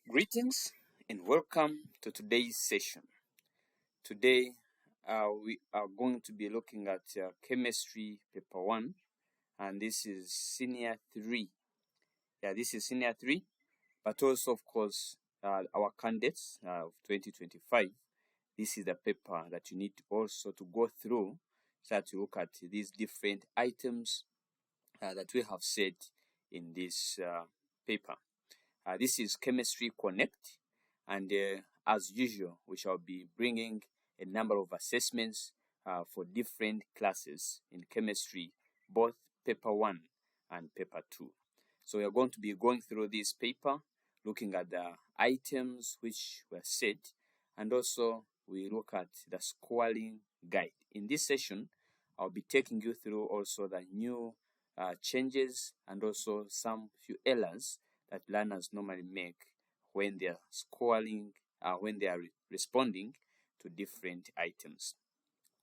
Greetings and welcome to today's session. Today we are going to be looking at chemistry paper 1, and this is senior 3. This is senior 3, but also of course our candidates of 2025. This is the paper that you need also to go through so that you look at these different items that we have said in this paper. This is Chemistry Connect, and as usual, we shall be bringing a number of assessments for different classes in chemistry, both paper 1 and paper 2. So we are going to be going through this paper, looking at the items which were set, and also we look at the scoring guide. In this session, I'll be taking you through also the new changes and also some few errors that learners normally make when they are scoring, when they are responding to different items.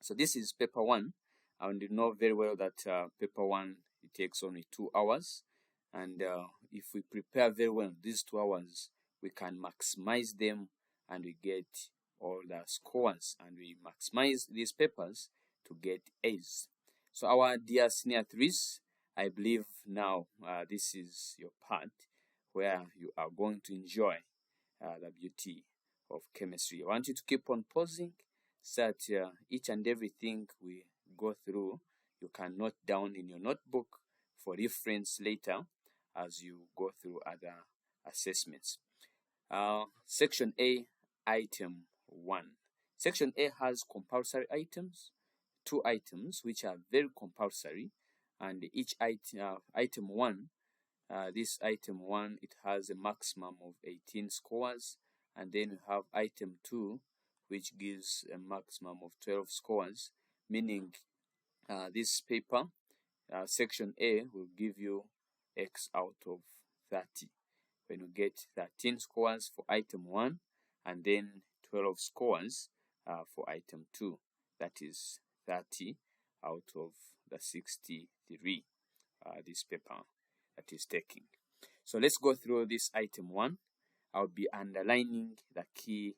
So this is paper 1, and you know very well that paper 1, it takes only 2 hours, and if we prepare very well these 2 hours, we can maximize them and we get all the scores, and we maximize these papers to get A's. So our dear senior 3s, I believe now this is your part where you are going to enjoy the beauty of chemistry. I want you to keep on pausing so that each and everything we go through, you can note down in your notebook for reference later as you go through other assessments. Section A, Item 1. Section A has compulsory items, 2 items which are very compulsory, and each item 1, this item 1, it has a maximum of 18 scores, and then we have item 2, which gives a maximum of 12 scores, meaning this paper, section A, will give you X out of 30. When you get 13 scores for item 1, and then 12 scores for item 2, that is 30 out of the 63, this paper that is taking. So let's go through this item 1. I'll be underlining the key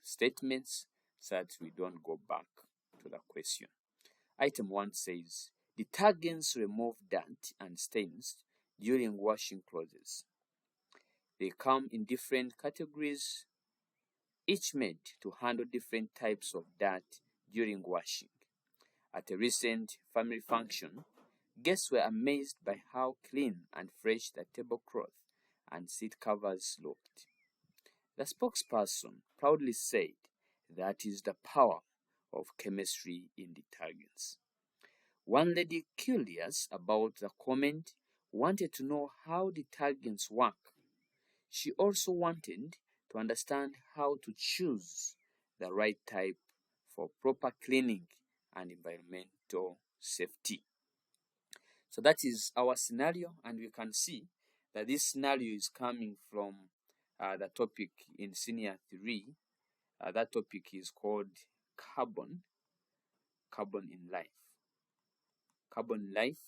statements so that we don't go back to the question. Item 1 says, detergents remove dirt and stains during washing clothes. They come in different categories, each made to handle different types of dirt during washing. At a recent family function, guests were amazed by how clean and fresh the tablecloth and seat covers looked. The spokesperson proudly said that is the power of chemistry in detergents. One lady, curious about the comment, wanted to know how detergents work. She also wanted to understand how to choose the right type for proper cleaning and environmental safety. So that is our scenario, and we can see that this scenario is coming from the topic in senior 3. That topic is called carbon in life. Carbon in life.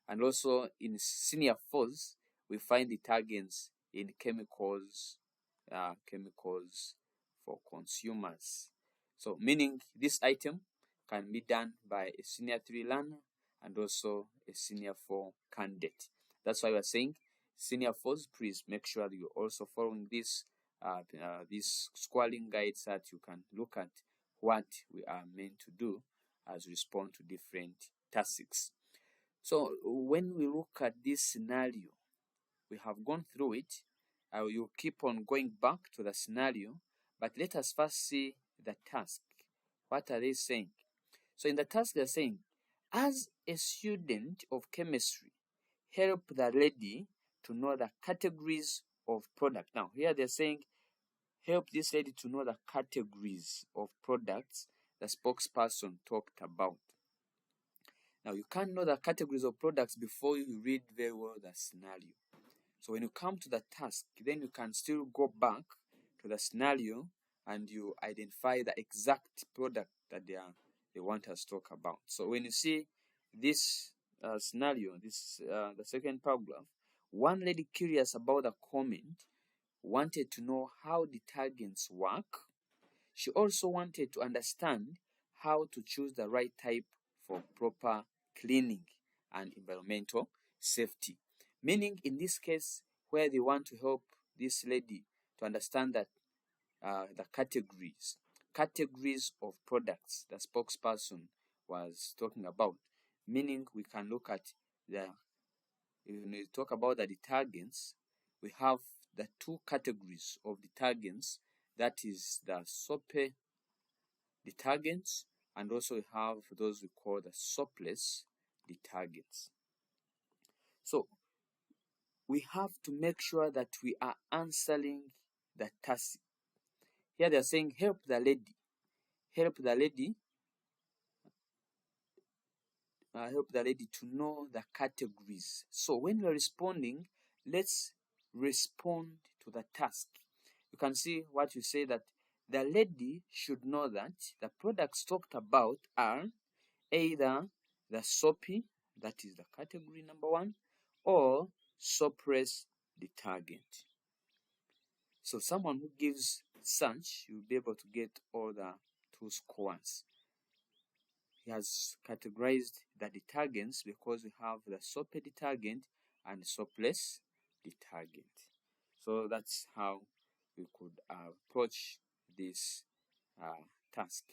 And also in senior 4s, we find detergents in chemicals for consumers. So meaning this item can be done by a senior 3 learner and also a senior 4 candidate. That's why we're saying senior 4s, please make sure that you're also following this scoring guide so that you can look at what we are meant to do as we respond to different tasks. So when we look at this scenario, we have gone through it. I will keep on going back to the scenario, but let us first see the task. What are they saying? So in the task, they're saying, as a student of chemistry, help the lady to know the categories of product. Now, here they're saying, help this lady to know the categories of products the spokesperson talked about. Now, you can't know the categories of products before you read very well the scenario. So when you come to the task, then you can still go back to the scenario and you identify the exact product that they want us to talk about. So when you see this scenario, the second paragraph, one lady curious about the comment wanted to know how detergents work. She also wanted to understand how to choose the right type for proper cleaning and environmental safety. Meaning, in this case, where they want to help this lady to understand that the categories of products the spokesperson was talking about. Meaning, we can look at when we talk about the detergents, we have the two categories of detergents, that is the soap detergents, and also we have those we call the soapless detergents. So we have to make sure that we are answering the task. Here they are saying help the lady to know the categories. So when you're responding, let's respond to the task. You can see what you say, that the lady should know that the products talked about are either the soapy, that is the category number 1, or soapless detergent. So someone who gives such, you'll be able to get all the 2 scores. He has categorized the detergents because we have the soapy detergent and soapless detergent. So that's how we could approach this task.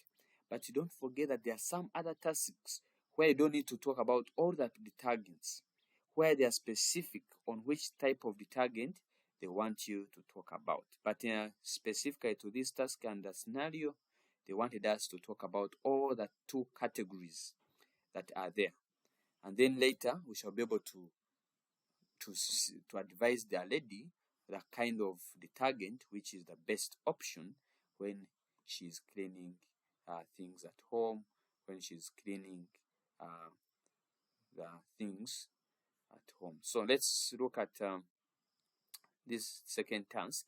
But you don't forget that there are some other tasks where you don't need to talk about all the detergents, where they are specific on which type of detergent they want you to talk about. But specifically to this task and the scenario, they wanted us to talk about all the 2 categories that are there. And then later, we shall be able to advise the lady the kind of detergent which is the best option when she's cleaning things at home, when she's cleaning the things at home. So let's look at this second task.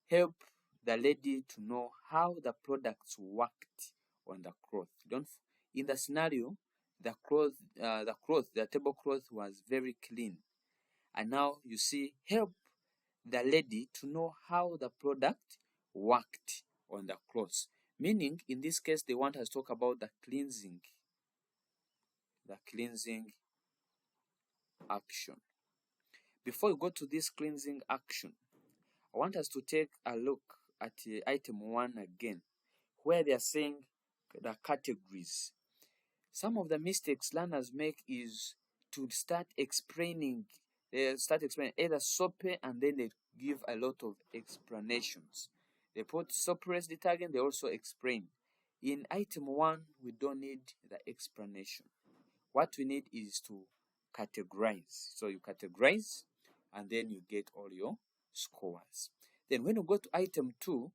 Help the lady to know how the products worked on the cloth. In the scenario, the tablecloth was very clean, and now you see, help the lady to know how the product worked on the clothes. Meaning, in this case, they want us to talk about the cleansing action. Before we go to this cleansing action, I want us to take a look at item 1 again, where they are saying the categories. Some of the mistakes learners make is to start explaining either soapy and then they give a lot of explanations. They put soapless detergent, they also explain. In item 1, we don't need the explanation. What we need is to categorize. So you categorize and then you get all your scores. Then when you go to item 2,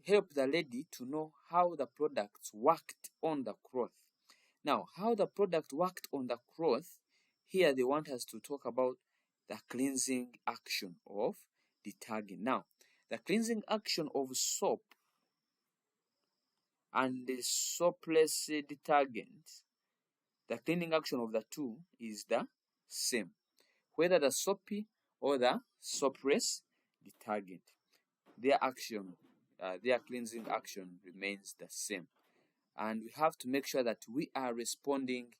help the lady to know how the products worked on the cloth. Now, how the product worked on the cloth, here they want us to talk about the cleansing action of detergent. Now, the cleansing action of soap and the soapless detergent, the cleaning action of the 2 is the same, whether the soapy or the soapless detergent. Their cleansing action remains the same. And we have to make sure that we are responding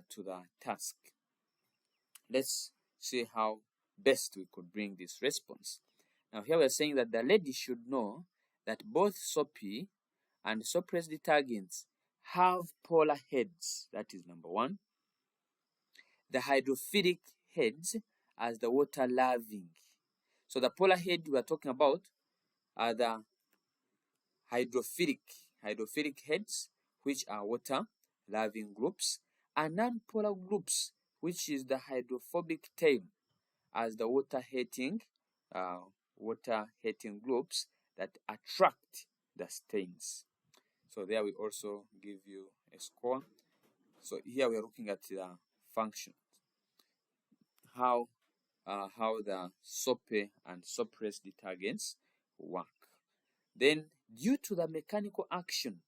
to the task. Let's see how best we could bring this response. Now here we're saying that the lady should know that both soapy and soapless detergents have polar heads, that is number 1. The hydrophilic heads as the water loving. So the polar head we are talking about are the hydrophilic heads, which are water loving groups, and non-polar groups, which is the hydrophobic tail as the water hating groups that attract the stains. So there we also give you a score. So here we are looking at the function, how the soapy and soapless detergents work. Then, due to the mechanical action,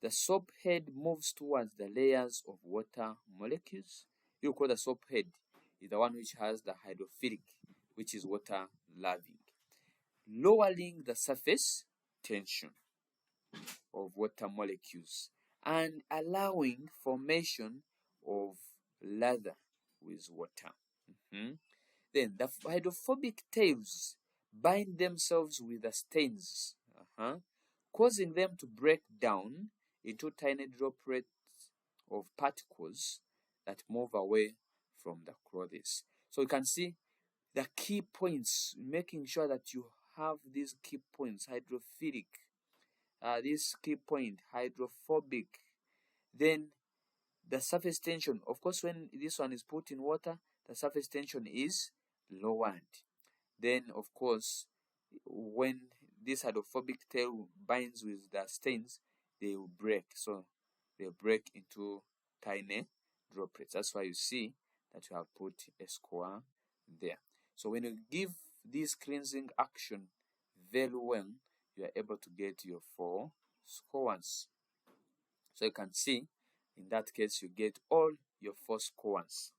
the soap head moves towards the layers of water molecules. You call the soap head is the one which has the hydrophilic, which is water loving. lowering the surface tension of water molecules and allowing formation of lather with water. Then the hydrophobic tails bind themselves with the stains, causing them to break down into tiny droplets of particles that move away from the clothes. So you can see the key points, making sure that you have these key points: hydrophilic, this key point, hydrophobic. Then the surface tension, of course, when this one is put in water, the surface tension is lowered. Then, of course, when this hydrophobic tail binds with the stains, they will break. So they break into tiny droplets. That's why you see that you have put a score there. So when you give this cleansing action very well, you are able to get your 4 scores. So you can see, in that case, you get all your 4 scores.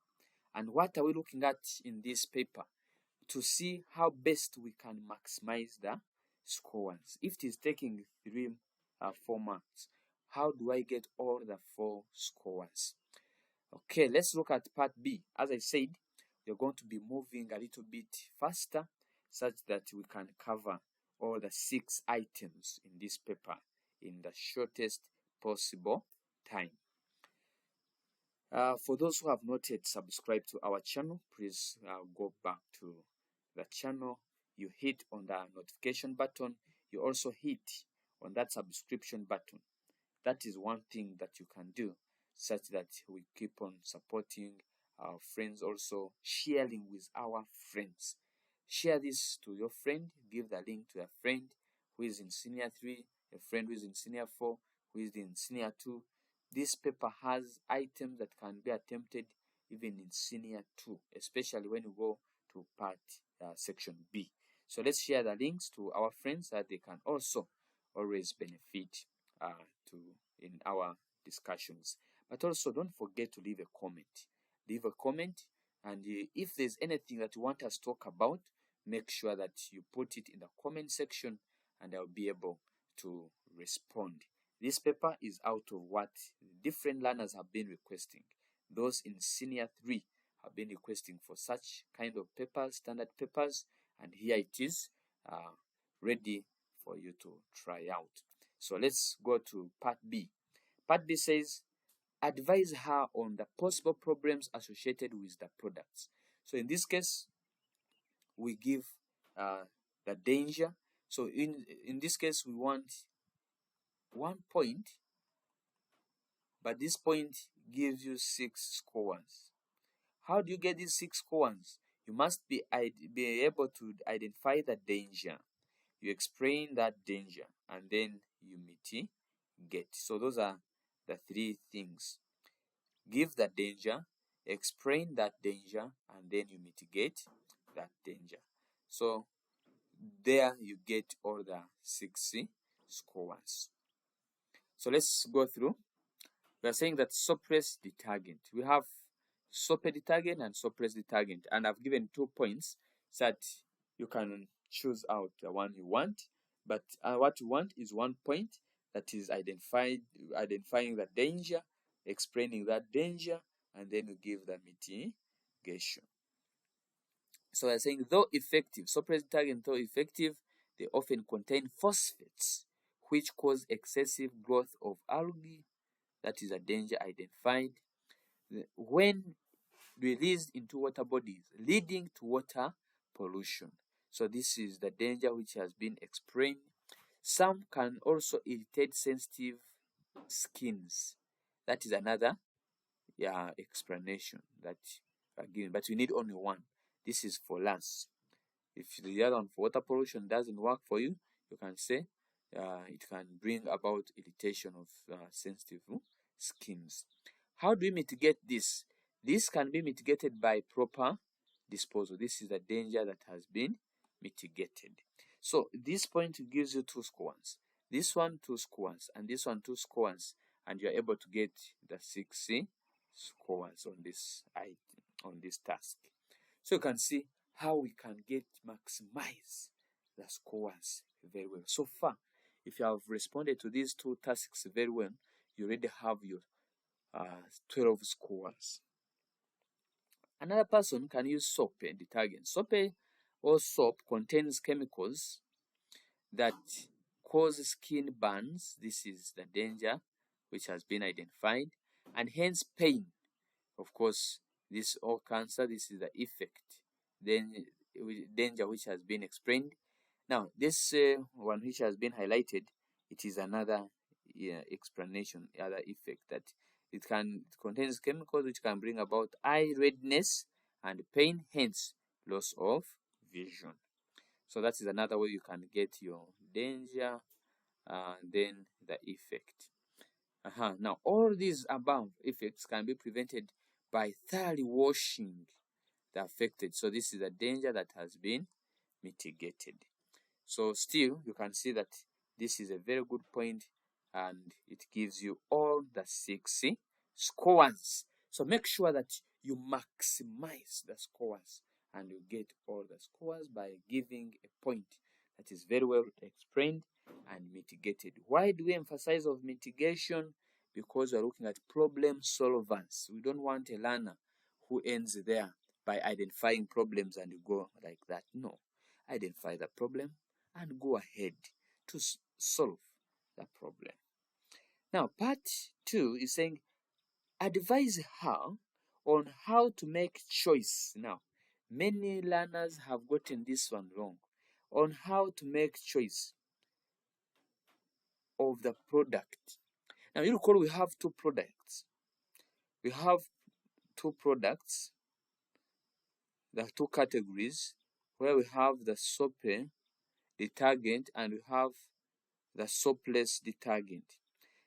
And what are we looking at in this paper? To see how best we can maximize the scores. If it is taking 4 marks, how do I get all the 4 scores? Okay, let's look at part B. As I said, we're going to be moving a little bit faster such that we can cover all the 6 items in this paper in the shortest possible time. For those who have not yet subscribed to our channel, please go back to the channel. You hit on the notification button. You also hit on that subscription button. That is one thing that you can do, such that we keep on supporting our friends, also sharing with our friends. Share this to your friend. Give the link to a friend who is in Senior 3, a friend who is in Senior 4, who is in Senior 2. This paper has items that can be attempted even in Senior 2, especially when you go to part section B. So let's share the links to our friends so that they can also always benefit in our discussions. But also don't forget to leave a comment. Leave a comment, and if there's anything that you want us to talk about, make sure that you put it in the comment section and I'll be able to respond. This paper is out of what different learners have been requesting. Those in Senior 3 have been requesting for such kind of papers, standard papers, and here it is, ready for you to try out. So let's go to part B. Part B says, advise her on the possible problems associated with the products. So in this case, we give the danger. So in this case, we want 1 point, but this point gives you 6 scores. How do you get these 6 scores? You must be able to identify the danger. You explain that danger, and then you mitigate. So those are the 3 things. Give the danger, explain that danger, and then you mitigate that danger. So there you get all the 6 scores. So let's go through. We are saying that soapless detergent. We have soapy detergent and soapless detergent, and I've given 2 points so that you can choose out the one you want. But what you want is 1 point, that is identifying the danger, explaining that danger, and then you give the mitigation. So I'm saying, though effective, soapless detergent, though effective, they often contain phosphates, which cause excessive growth of algae. That is a danger identified when released into water bodies, leading to water pollution. So this is the danger which has been explained. Some can also irritate sensitive skins. That is another explanation that again, but we need only 1. This is for lungs. If the other one for water pollution doesn't work for you, you can say it can bring about irritation of sensitive skins. How do we mitigate this? This can be mitigated by proper disposal. This is the danger that has been mitigated. So this point gives you 2 scores. This one 2 scores, and this one 2 scores, and you are able to get the 6 scores on this item, on this task. So you can see how we can maximize the scores very well. So far, if you have responded to these two tasks very well, you already have your 12 scores. Another person can use soap and detergent. Soap or soap contains chemicals that cause skin burns. This is the danger which has been identified, and hence pain. Of course, this or cancer, this is the effect. Then danger which has been explained. Now, this one which has been highlighted, it is another explanation, other effect, that it contains chemicals which can bring about eye redness and pain, hence loss of vision. So that is another way you can get your danger and then the effect. Now, all these above effects can be prevented by thoroughly washing the affected. So this is a danger that has been mitigated. So still, you can see that this is a very good point, and it gives you all the 6 scores. So make sure that you maximize the scores, and you get all the scores by giving a point that is very well explained and mitigated. Why do we emphasize of mitigation? Because we are looking at problem solvers. We don't want a learner who ends there by identifying problems and go like that. No, identify the problem and go ahead to solve the problem. Now, part 2 is saying advise her on how to make choice. Now, many learners have gotten this one wrong, on how to make choice of the product. Now, you recall we have two products. We have two products, the two categories, where we have the soap detergent and we have the soapless detergent.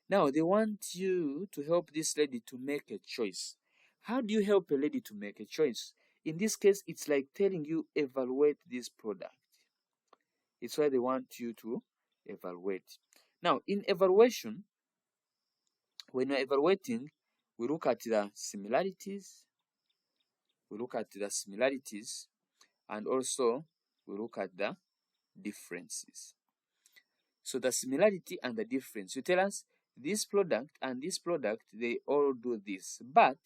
Now, they want you to help this lady to make a choice. How do you help a lady to make a choice? In this case, it's like telling you, evaluate this product. It's why they want you to evaluate. Now, in evaluation, when you're evaluating, we look at the similarities. And also we look at the differences. So the similarity and the difference, you tell us this product and this product, they all do this, but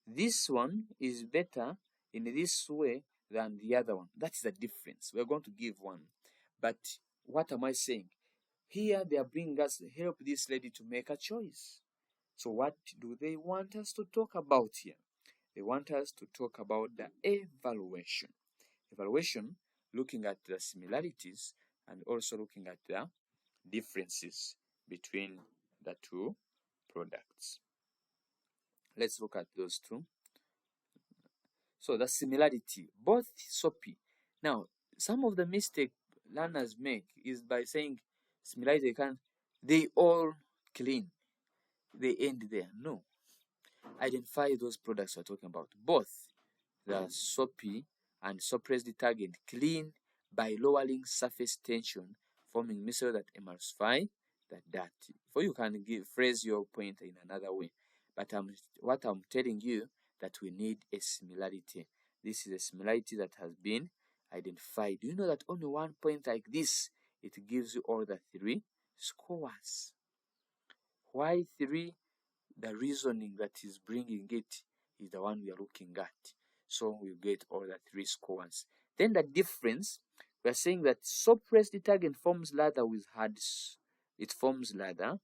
this one is better in this way than the other one. That's the difference. We're going to give one. But what am I saying? Here they are bringing us, help this lady to make a choice. So what do they want us to talk about here? They want us to talk about the evaluation. Evaluation, looking at the similarities and also looking at the differences between the two products. Let's look at those two. So the similarity, both soapy. Now, some of the mistake learners make is by saying similarity, they all clean. They end there. No. Identify those products we're talking about. Both the soapy and soapless detergent clean by lowering surface tension, forming mixture that emulsify the dirt. For you can phrase your point in another way, but what I'm telling you, that we need a similarity. This is a similarity that has been identified. Do you know that only one point like this, it gives you all the 3 scores? Why 3? The reasoning that is bringing it is the one we are looking at. So we get all the 3 scores. Then the difference, we are saying that soapless detergent forms lather with hard. It forms lather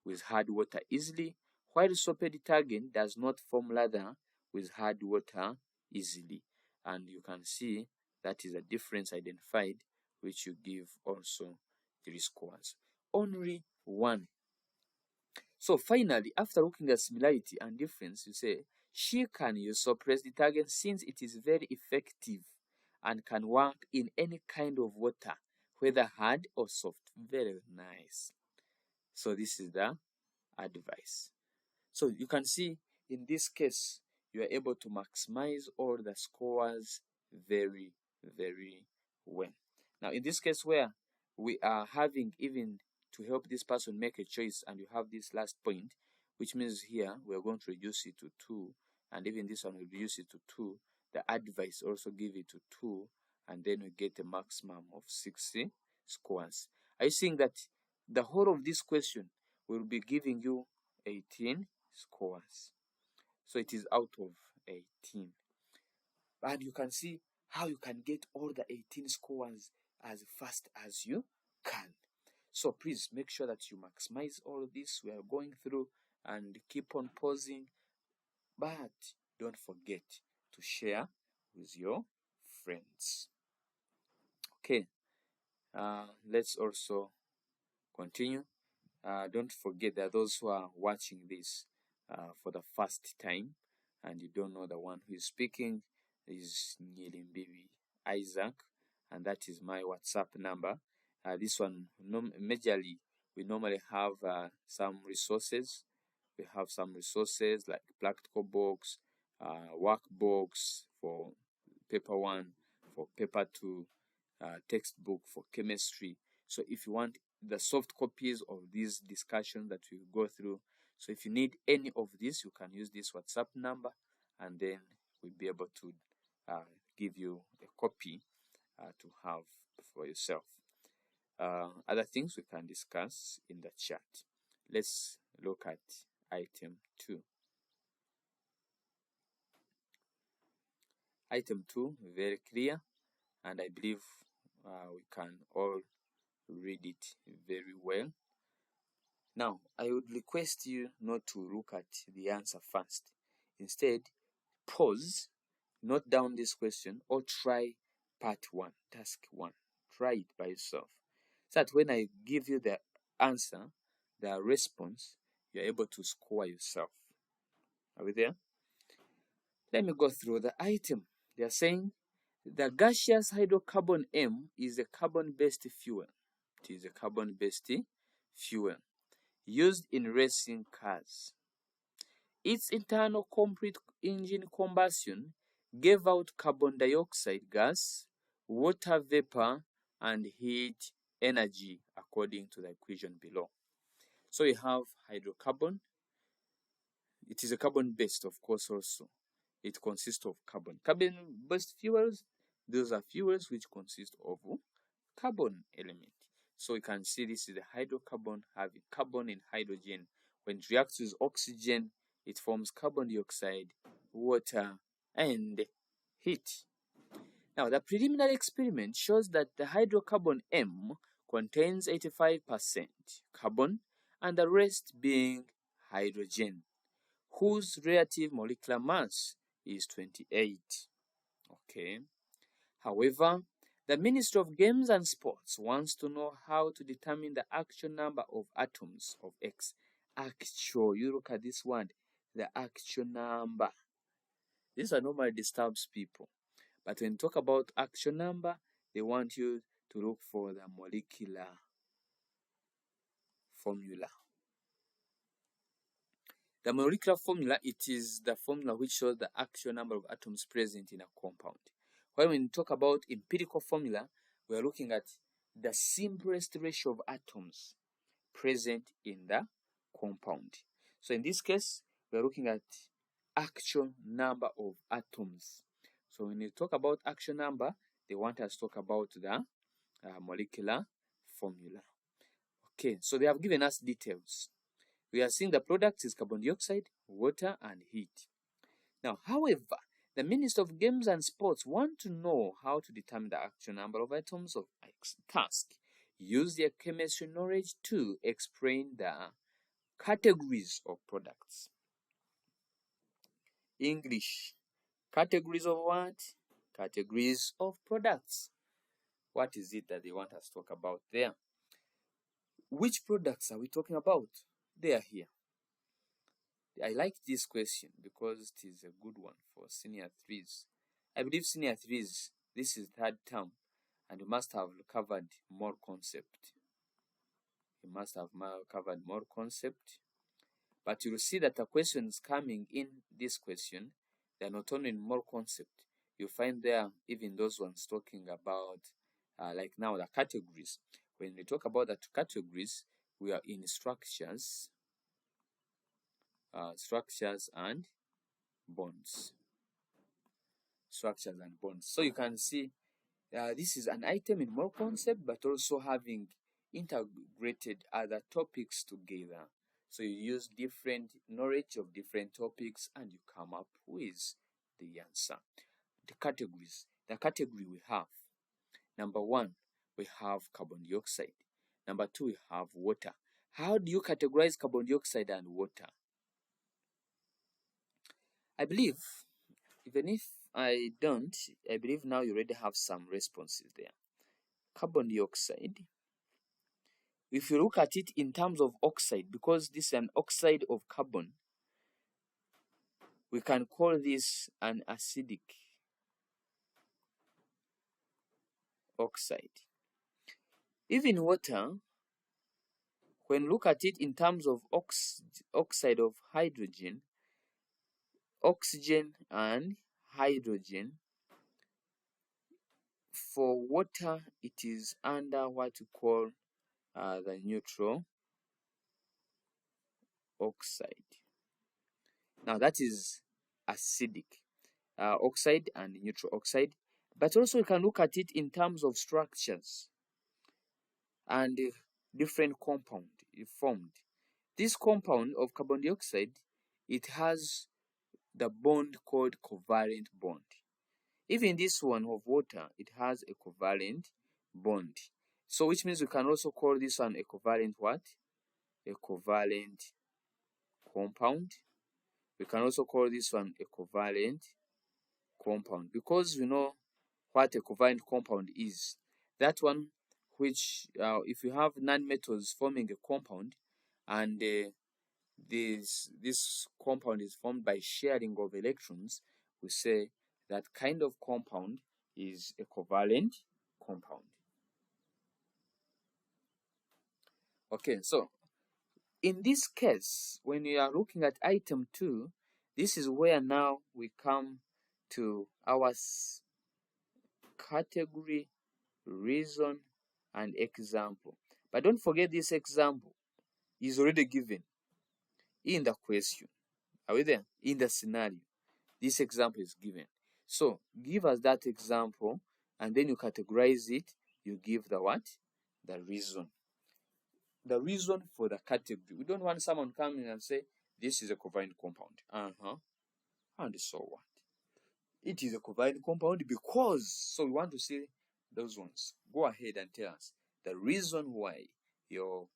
with hard water easily, while soapy detergent does not form lather with hard water easily. And you can see that is a difference identified, which you give also 3 scores. Only 1. So finally, after looking at similarity and difference, you say, she can use soapless detergent since it is very effective and can work in any kind of water, whether hard or soft. Very nice. So this is the advice. So you can see in this case, you are able to maximize all the scores very, very well. Now in this case where we are having even to help this person make a choice, and you have this last point, which means here we are going to reduce it to 2, and even this one will reduce it to 2. The advice also give it to 2, and then we get a maximum of 60 scores. Are you seeing that the whole of this question will be giving you 18 scores? So it is out of 18. And you can see how you can get all the 18 scores as fast as you can. So please make sure that you maximize all of this we are going through and keep on pausing, but don't forget to share with your friends. Okay, let's also continue. Don't forget that those who are watching this for the first time and you don't know the one who is speaking is Nyirimbibi Isaac, and that is my WhatsApp number. This one, majorly, we normally have some resources. We have some resources like practical box, workbooks for paper 1, for paper 2, textbook for chemistry. So if you want the soft copies of these discussions that we go through, so if you need any of this, you can use this WhatsApp number, and then we'll be able to give you a copy to have for yourself. Other things we can discuss in the chat. Let's look at item 2. Item 2, very clear, and I believe we can all read it very well. Now, I would request you not to look at the answer first. Instead, pause, note down this question, or try part 1, task 1. Try it by yourself. So that when I give you the answer, the response, you're able to score yourself. Are we there? Let me go through the item. They are saying the gaseous hydrocarbon M is a carbon-based fuel. It is a carbon-based fuel used in racing cars. Its internal complete engine combustion gave out carbon dioxide gas, water vapor, and heat energy according to the equation below. So we have hydrocarbon. It is a carbon-based, of course, also. It consists of carbon. Carbon-based fuels, those are fuels which consist of carbon element. So you can see this is the hydrocarbon having carbon and hydrogen. When it reacts with oxygen, it forms carbon dioxide, water, and heat. Now, the preliminary experiment shows that the hydrocarbon M contains 85% carbon and the rest being hydrogen, whose relative molecular mass is 28. Okay. However, the Ministry of Games and Sports wants to know how to determine the actual number of atoms of X. Actual, you look at this word, the actual number. This normally disturbs people. But when you talk about actual number, they want you to look for the molecular formula. The molecular formula, it is the formula which shows the actual number of atoms present in a compound. When we talk about empirical formula, we are looking at the simplest ratio of atoms present in the compound. So in this case, we are looking at actual number of atoms. So when you talk about actual number, they want us to talk about the molecular formula. Okay, so they have given us details. We are seeing the product is carbon dioxide, water, and heat. Now, however, the Minister of Games and Sports want to know how to determine the actual number of atoms of X task. Use their chemistry knowledge to explain the categories of products. English. Categories of what? Categories of products. What is it that they want us to talk about there? Which products are we talking about? They are here. I like this question because it is a good one for senior 3s. I believe senior 3s, this is third term, and you must have covered more concept. You must have covered more concept. But you'll see that the questions coming in this question, they are not only more concept. You find there even those ones talking about, like now, the categories. When we talk about the categories, we are in structures, structures and bonds. Structures and bonds. So you can see this is an item in more concept, but also having integrated other topics together. So you use different knowledge of different topics and you come up with the answer. The categories. The category we have. Number one, we have carbon dioxide. Number two, we have water. How do you categorize carbon dioxide and water? I believe, even if I don't, I believe now you already have some responses there. Carbon dioxide, if you look at it in terms of oxide, because this is an oxide of carbon, we can call this an acidic oxide. Even water, when you look at it in terms of oxide of hydrogen, oxygen and hydrogen, for water it is under what we call the neutral oxide. Now that is acidic oxide and neutral oxide, but also you can look at it in terms of structures and different compound formed. This compound of carbon dioxide, it has the bond called covalent bond. Even this one of water, it has a covalent bond. So which means we can also call this one a covalent what? A covalent compound. We can also call this one a covalent compound because we know what a covalent compound is. That one which, if you have nonmetals forming a compound and this compound is formed by sharing of electrons, we say that kind of compound is a covalent compound. Okay, so in this case, when you are looking at item 2, this is where now we come to our category, reason, and example. But don't forget this example is already given in the question. Are we there? In the scenario, this example is given. So give us that example and then you categorize it. You give the what? The reason. The reason for the category. We don't want someone coming and say, this is a covalent compound. And so what? It is a covalent compound because. So we want to see those ones. Go ahead and tell us the reason why you're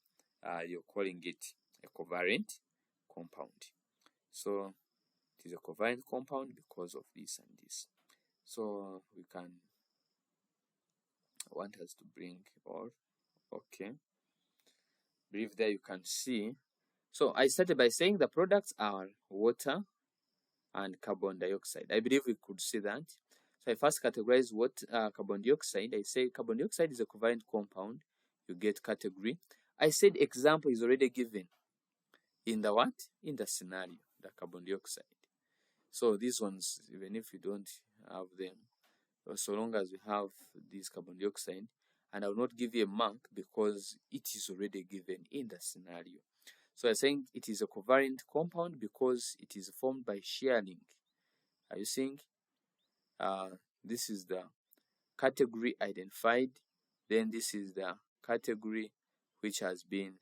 calling it a covalent compound. So it is a covalent compound because of this and this. So we can want us to bring or okay. Brief there you can see. So I started by saying the products are water and carbon dioxide. I believe we could see that. So I first categorize what carbon dioxide. I say carbon dioxide is a covalent compound. You get category. I said example is already given in the what? In the scenario, the carbon dioxide. So these ones, even if you don't have them, so long as we have this carbon dioxide, and I will not give you a mark because it is already given in the scenario. So I'm saying it is a covalent compound because it is formed by sharing. Are you seeing? This is the category identified. Then this is the category which has been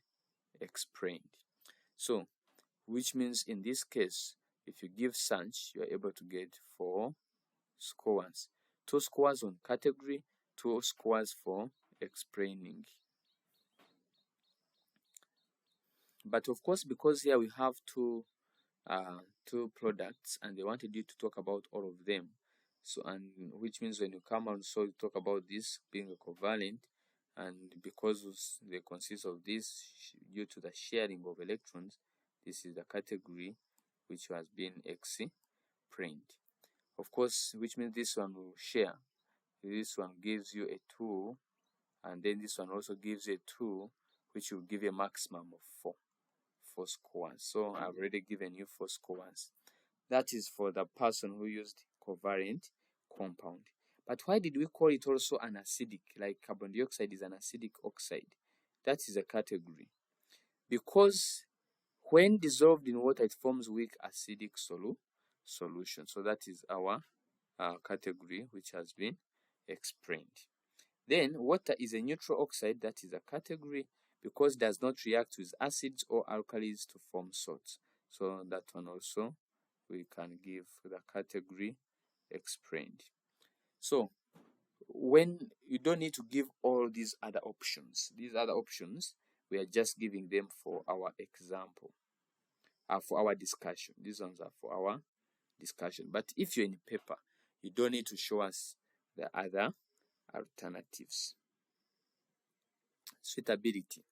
explained. So, which means in this case, if you give such, you are able to get 4 scores. 2 scores on category, 2 scores for explaining. But of course, because here we have two products and they wanted you to talk about all of them, so and which means when you come and so you talk about this being a covalent, and because they consist of this due to the sharing of electrons, this is the category which has been explained. Of course, which means this one will share. This one gives you a 2, and then this one also gives a 2, which will give you a maximum of 4 scores. So I've already given you 4 scores. That is for the person who used covalent compound. But why did we call it also an acidic? Like carbon dioxide is an acidic oxide. That is a category. Because when dissolved in water, it forms weak acidic solution. So that is our category which has been explained. Then water is a neutral oxide, that is a category, because it does not react with acids or alkalis to form salts. So that one also we can give the category explained. So when you don't need to give all these other options, we are just giving them for our example, for our discussion. These ones are for our discussion. But if you're in paper, you don't need to show us the other alternatives. Suitability.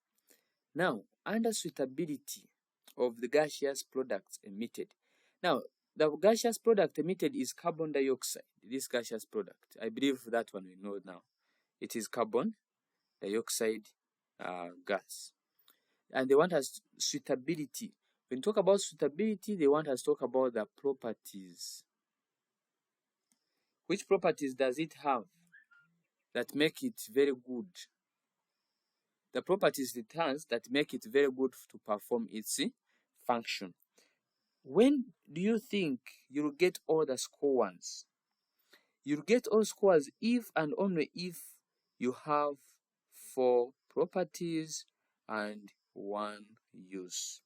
Now, under suitability of the gaseous products emitted. Now, the gaseous product emitted is carbon dioxide. This gaseous product, I believe that one we know now. It is carbon dioxide gas. And they want us suitability. When you talk about suitability, they want us to talk about the properties. Which properties does it have that make it very good? The properties it has that make it very good to perform its function. When do you think you'll get all the scores? You'll get all scores if and only if you have 4 properties and 1 use.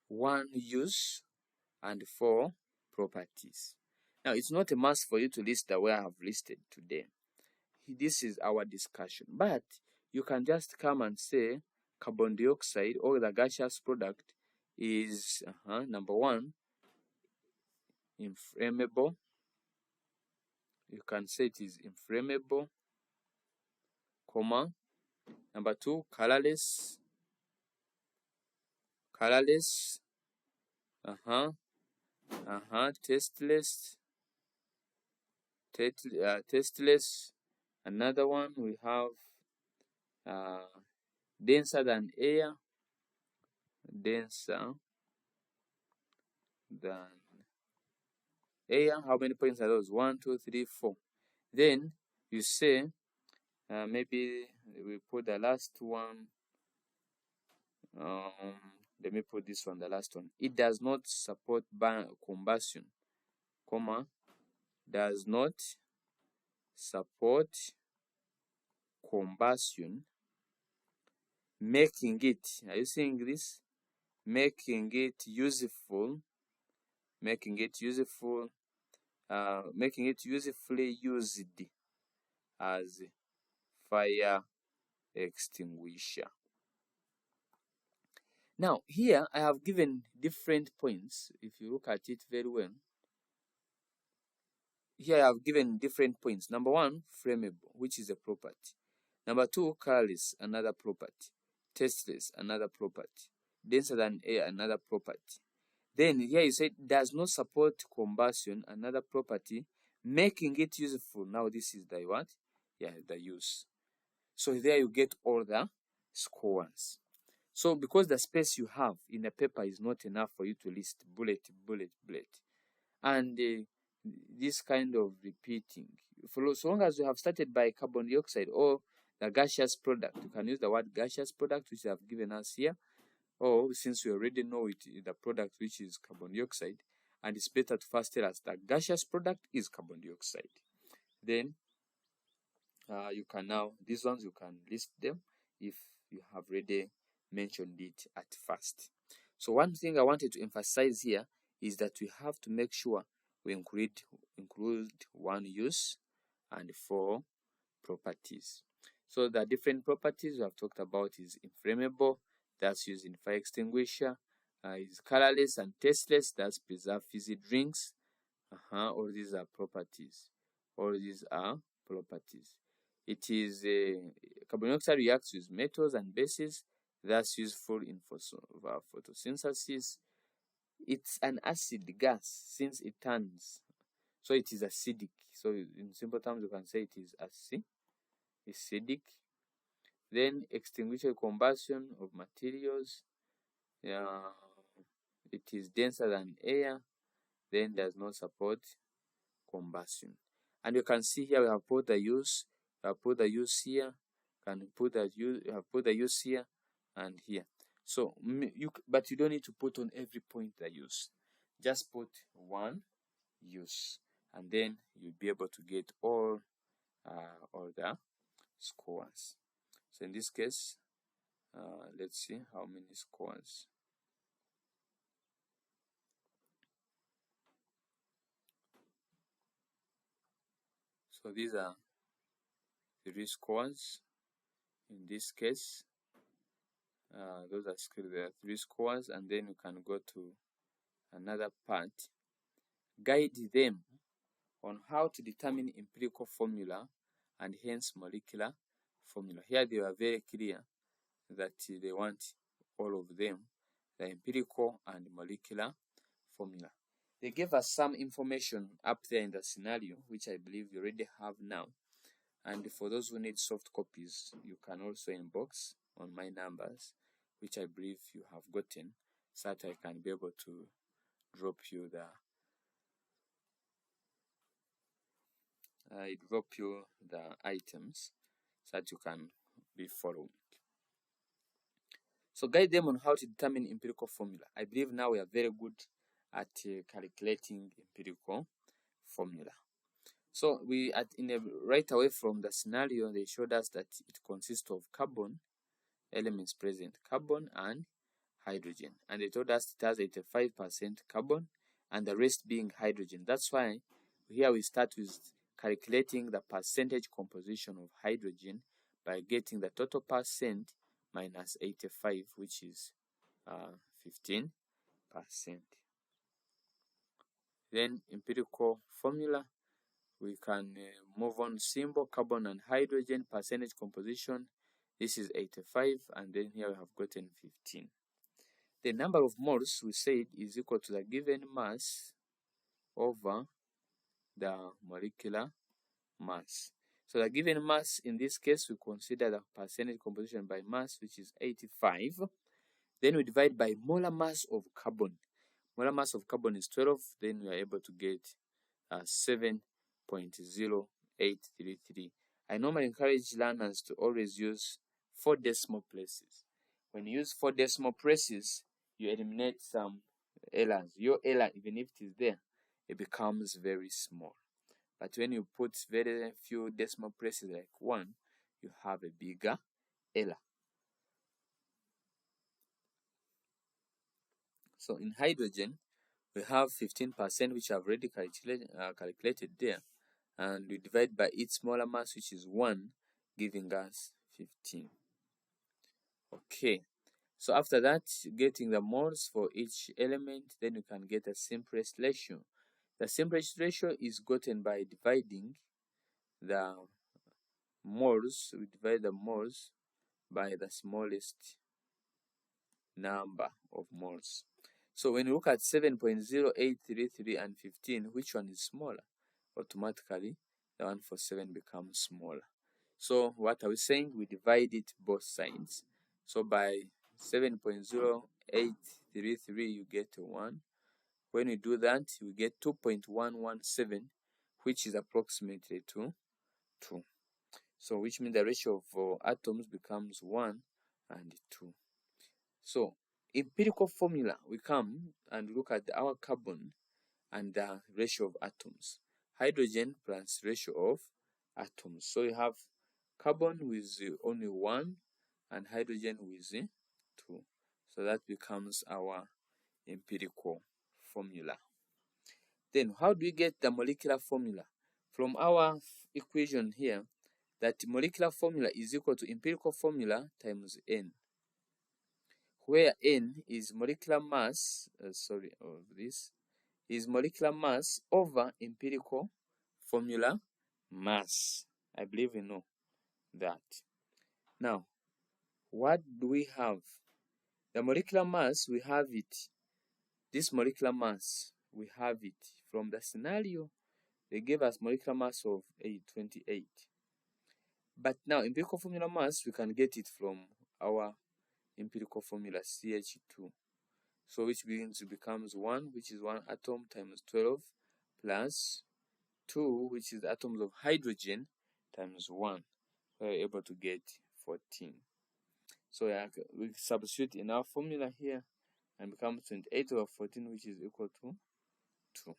1 use and 4 properties. Now, it's not a must for you to list the way I have listed today. This is our discussion. But you can just come and say carbon dioxide or the gaseous product is number 1, inflammable. You can say it is inflammable, comma. Number 2, colorless. Tasteless. Tasteless. Another one we have denser than air. Denser than air. How many points are those? 1, 2, 3, 4. Then you say maybe we put the last one. Let me put this one, the last one. It does not support combustion, comma, does not support combustion, making it, are you seeing this? Making it usefully used as fire extinguisher. Now, here I have given different points. If you look at it very well, here I have given different points. Number 1, flammable, which is a property. Number 2, colorless, another property. Tasteless, another property. Denser than air, another property. Then here you say does not support combustion, another property. Making it useful. Now this is the what? Yeah, the use. So there you get all the scores. So because the space you have in the paper is not enough for you to list bullet. And this kind of repeating, for so long as you have started by carbon dioxide or the gaseous product, you can use the word gaseous product, which they have given us here. Or since we already know it, the product which is carbon dioxide, and it's better to first tell us that gaseous product is carbon dioxide. Then you can now, these ones you can list them if you have already mentioned it at first. So one thing I wanted to emphasize here is that we have to make sure we include 1 use and 4 properties. So the different properties we have talked about is inflammable, that's used in fire extinguisher, is colorless and tasteless, that's preserve fizzy drinks. All these are properties. It is carbon dioxide reacts with metals and bases, that's useful in photosynthesis. It's an acid gas since it turns, so it is acidic. So in simple terms, you can say it is acidic. Then extinguishes combustion of materials. It is denser than air. Then does not support combustion. And you can see here we have put the use. We have put the use here. You have put the use here and here. So but you don't need to put on every point the use. Just put 1 use and then you'll be able to get all the scores. So in this case, let's see how many scores. So these are 3 scores. In this case, those are still there, 3 scores, and then you can go to another part. Guide them on how to determine empirical formula and hence molecular formula. Here they are very clear that they want all of them, the empirical and molecular formula. They gave us some information up there in the scenario, which I believe you already have now. And for those who need soft copies, you can also inbox on my numbers, which I believe you have gotten, so that I can be able to drop you the items so that you can be following. So guide them on how to determine empirical formula. I believe now we are very good at calculating empirical formula. So right away from the scenario, they showed us that it consists of carbon elements present, carbon and hydrogen, and they told us it has 85% carbon and the rest being hydrogen. That's why here we start with calculating the percentage composition of hydrogen by getting the total percent minus 85, which is 15%. Then empirical formula, we can move on. Symbol, carbon and hydrogen, percentage composition, this is 85, and then here we have gotten 15. The number of moles we said is equal to the given mass over the molecular mass. So the given mass in this case, we consider the percentage composition by mass, which is 85. Then we divide by molar mass of carbon. Molar mass of carbon is 12. Then we are able to get 7.0833. I normally encourage learners to always use 4 decimal places. When you use 4 decimal places, you eliminate some errors. Your error, even if it is there, it becomes very small. But when you put very few decimal places like 1, you have a bigger error. So in hydrogen, we have 15%, which I've already calculated there, and we divide by its molar mass, which is 1, giving us 15. Okay, so after that, getting the moles for each element, then you can get a simplest ratio. The simplest ratio is gotten by dividing the moles. We divide the moles by the smallest number of moles. So when you look at 7.0833 and 15, which one is smaller? Automatically, the one for 7 becomes smaller. So what are we saying? We divide it both sides. So by 7.0833, you get 1. When you do that, you get 2.117, which is approximately to 2. So which means the ratio of atoms becomes 1 and 2. So empirical formula, we come and look at our carbon and the ratio of atoms. Hydrogen plus ratio of atoms. So you have carbon with only 1 and hydrogen with 2. So that becomes our empirical formula. Then how do we get the molecular formula? From our equation here, that molecular formula is equal to empirical formula times N, where N is molecular mass, is molecular mass over empirical formula mass. I believe you know that. Now, what do we have? The molecular mass, we have it. This molecular mass, we have it from the scenario. They gave us molecular mass of 28. But now, empirical formula mass, we can get it from our empirical formula CH2. So which becomes 1, which is 1 atom times 12, plus 2, which is atoms of hydrogen, times 1. We're able to get 14. So we substitute in our formula here and becomes 28 over 14, which is equal to 2.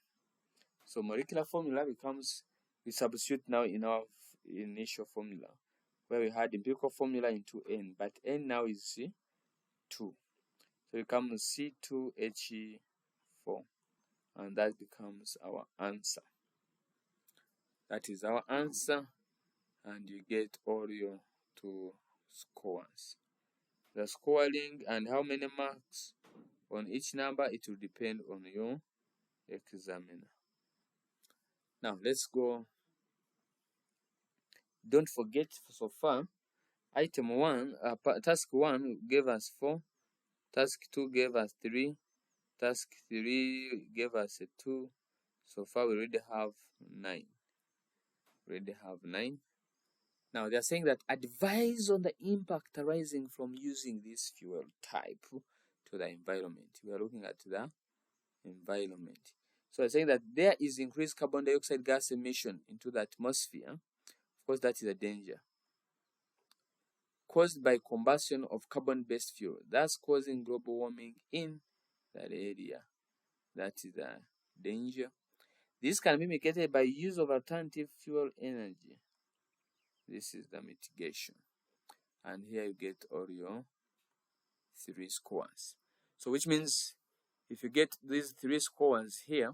So molecular formula becomes, we substitute now in our initial formula, where we had empirical formula into N, but N now is 2. So it becomes C2H4, and that becomes our answer. That is our answer, and you get all your 2 scores. The scoring and how many marks on each number, it will depend on your examiner. Now let's go. Don't forget, so far, item 1, task 1 gave us 4, task 2 gave us 3, task 3 gave us a 2. So far we already have 9. Now they are saying that advise on the impact arising from using this fuel type to the environment. We are looking at the environment. So they're saying that there is increased carbon dioxide gas emission into the atmosphere. Of course, that is a danger, caused by combustion of carbon-based fuel, thus causing global warming in that area. That is a danger. This can be mitigated by use of alternative fuel energy. This is the mitigation. And here you get all your 3 scores. So which means if you get these 3 scores here,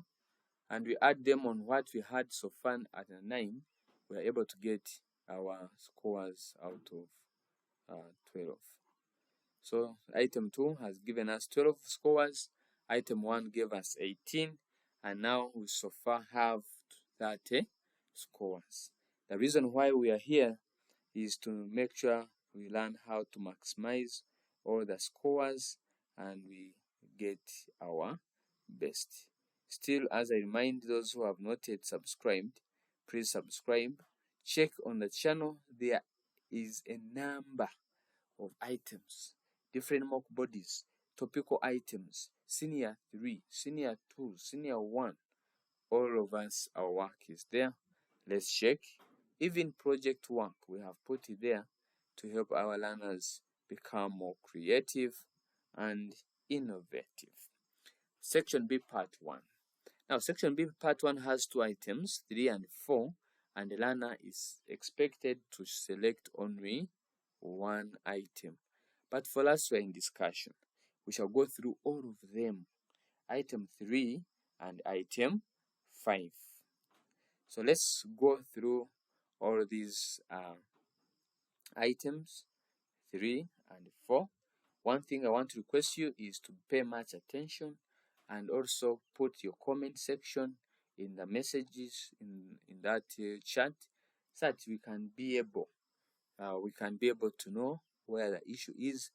and we add them on what we had so far at a 9, we are able to get our scores out of 12. So item 2 has given us 12 scores, item 1 gave us 18, and now we so far have 30 scores. The reason why we are here is to make sure we learn how to maximize all the scores and we get our best. Still, as I remind those who have not yet subscribed, please subscribe. Check on the channel. There is a number of items, different mock bodies, topical items, senior 3, senior 2, senior 1. All of us, our work is there. Let's check. Even project work, we have put it there to help our learners become more creative and innovative. Section B, Part 1. Now, Section B, Part 1 has 2 items, 3 and 4, and the learner is expected to select only 1 item. But for us, we are in discussion. We shall go through all of them, item 3 and item 5. So let's go through all these items 3 and 4. One thing I want to request you is to pay much attention and also put your comment section in the messages in that chat, so that we can be able to know where the issue is,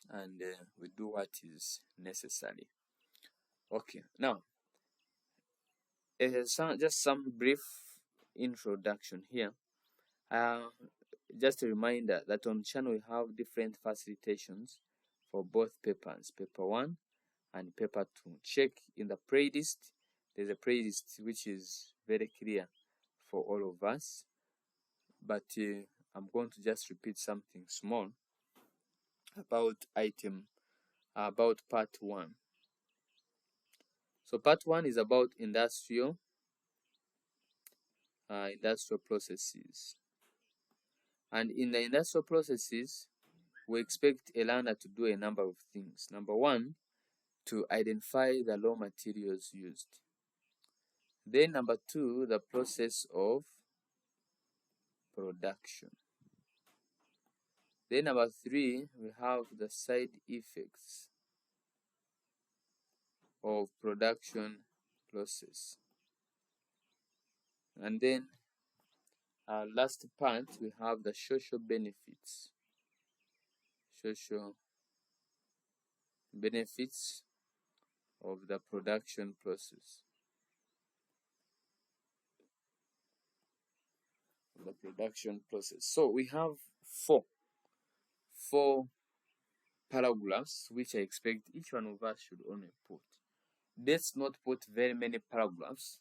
and we do what is necessary. Okay, now just some brief introduction here. Just a reminder that on channel we have different facilitations for both papers, paper 1 and paper 2. Check in the playlist. There's a playlist which is very clear for all of us, but I'm going to just repeat something small about part 1. So part 1 is about industrial processes. And in the industrial processes, we expect a learner to do a number of things. Number 1, to identify the raw materials used. Then number 2, the process of production. Then number 3, we have the side effects of production process. And then our last part, we have the social benefits. Social benefits of the production process. So we have four paragraphs which I expect each one of us should only put. Let's not put very many paragraphs.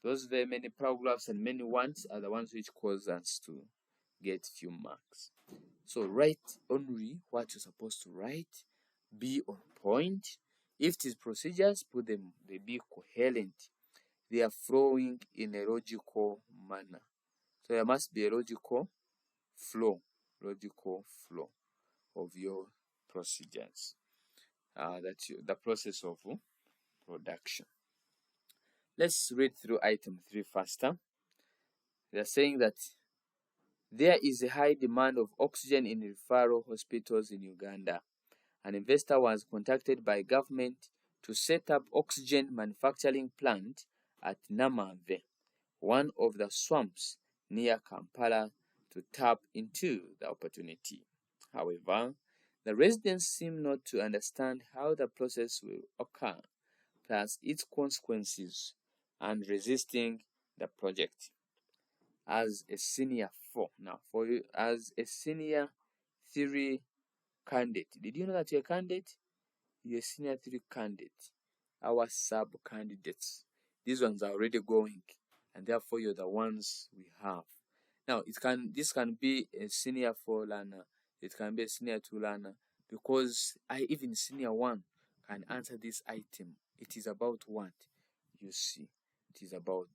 Those very many paragraphs and many ones are the ones which cause us to get few marks. So write only what you're supposed to write, be on point. If it is procedures, put them, they be coherent. They are flowing in a logical manner. So there must be a logical flow of your procedures. The process of production. Let's read through item 3 faster. They are saying that there is a high demand of oxygen in referral hospitals in Uganda. An investor was contacted by government to set up oxygen manufacturing plant at Namave, one of the swamps near Kampala, to tap into the opportunity. However, the residents seem not to understand how the process will occur, plus its consequences, and resisting the project. As a senior 4, now for you, as a senior 3 candidate, did you know that you're a candidate? You're a senior 3 candidate. Our sub candidates, these ones are already going, and therefore you're the ones we have. Now this can be a senior 4 learner, it can be a senior 2 learner, because even senior 1 can answer this item. It is about what? You see, it is about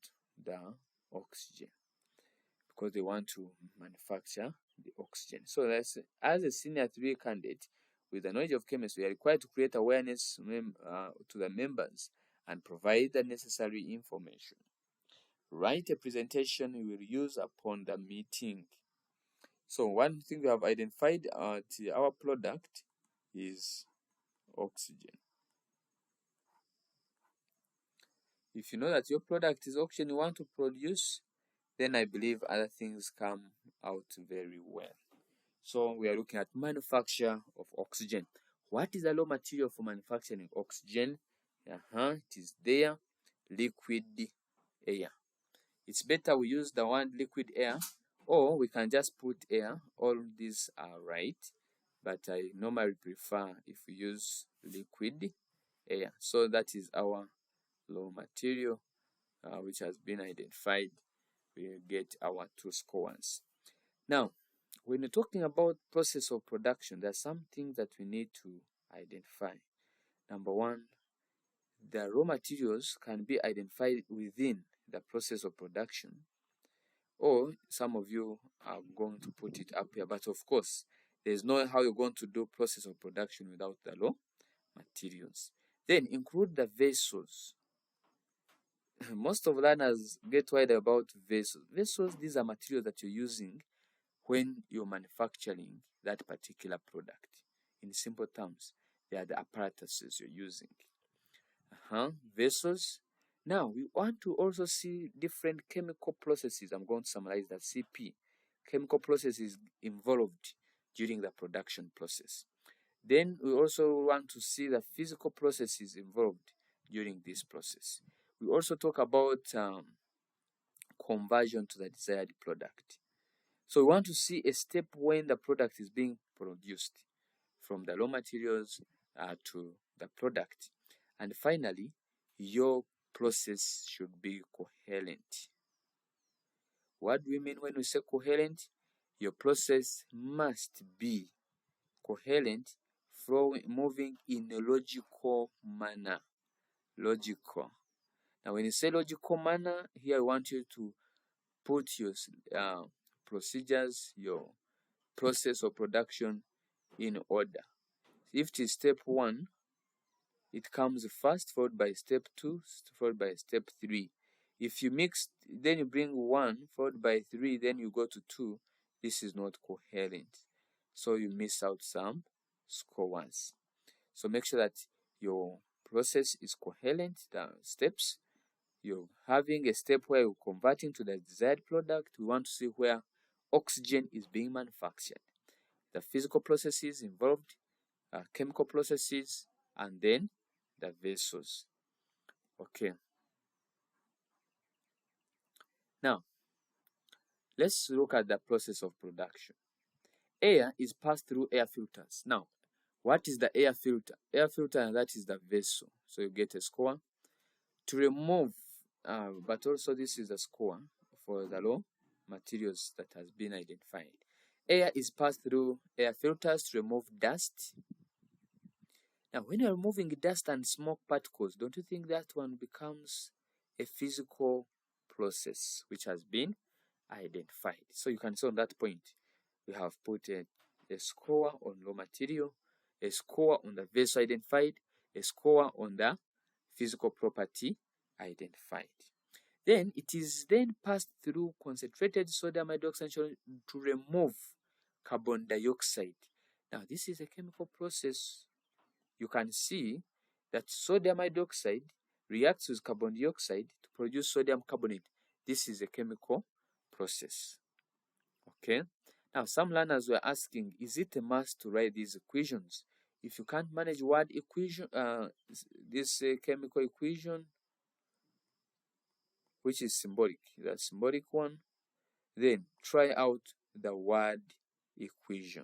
the oxygen, because they want to manufacture the oxygen. So as a senior 3 candidate with the knowledge of chemistry, we are required to create awareness to the members and provide the necessary information. Write a presentation we will use upon the meeting. So one thing we have identified our product is oxygen. If you know that your product is oxygen you want to produce, then I believe other things come out very well. So we are looking at manufacture of oxygen. What is the raw material for manufacturing oxygen? It is there, liquid air. It's better we use the one liquid air, or we can just put air. All these are right, but I normally prefer if we use liquid air. So that is our raw material which has been identified. We get our 2 scores. Now, when you're talking about process of production, there are some things that we need to identify. Number 1, the raw materials can be identified within the process of production, or some of you are going to put it up here, but of course, there's no how you're going to do process of production without the raw materials. Then include the vessels. Most of learners get worried about vessels. Vessels, these are materials that you're using when you're manufacturing that particular product. In simple terms, they are the apparatuses you're using. Vessels. Now, we want to also see different chemical processes. I'm going to summarize that CP. Chemical processes involved during the production process. Then we also want to see the physical processes involved during this process. We also talk about conversion to the desired product. So we want to see a step when the product is being produced, from the raw materials to the product. And finally, your process should be coherent. What do we mean when we say coherent? Your process must be coherent, moving in a logical manner. Logical. Now, when you say logical manner, here I want you to put your procedures, your process of production in order. If it is step 1, it comes first, followed by step 2, followed by step 3. If you mix, then you bring 1, followed by 3, then you go to 2. This is not coherent. So you miss out some scores. So make sure that your process is coherent, the steps. You're having a step where you're converting to the desired product. We want to see where oxygen is being manufactured. The physical processes involved, chemical processes, and then the vessels. Okay. Now, let's look at the process of production. Air is passed through air filters. Now, what is the air filter? Air filter, that is the vessel. So you get a score. To remove, but also this is a score for the raw materials that has been identified. Air is passed through air filters to remove dust, Now, when you're removing dust and smoke particles, don't you think that one becomes a physical process which has been identified? So you can see on that point, we have put a score on raw material, a score on the vessel identified, a score on the physical property identified. Then it is then passed through concentrated sodium hydroxide to remove carbon dioxide. Now, this is a chemical process. You can see that sodium hydroxide reacts with carbon dioxide to produce sodium carbonate. This is a chemical process. Okay. Now, some learners were asking, is it a must to write these equations? If you can't manage word equation, this chemical equation, which is symbolic, the symbolic one, then try out the word equation.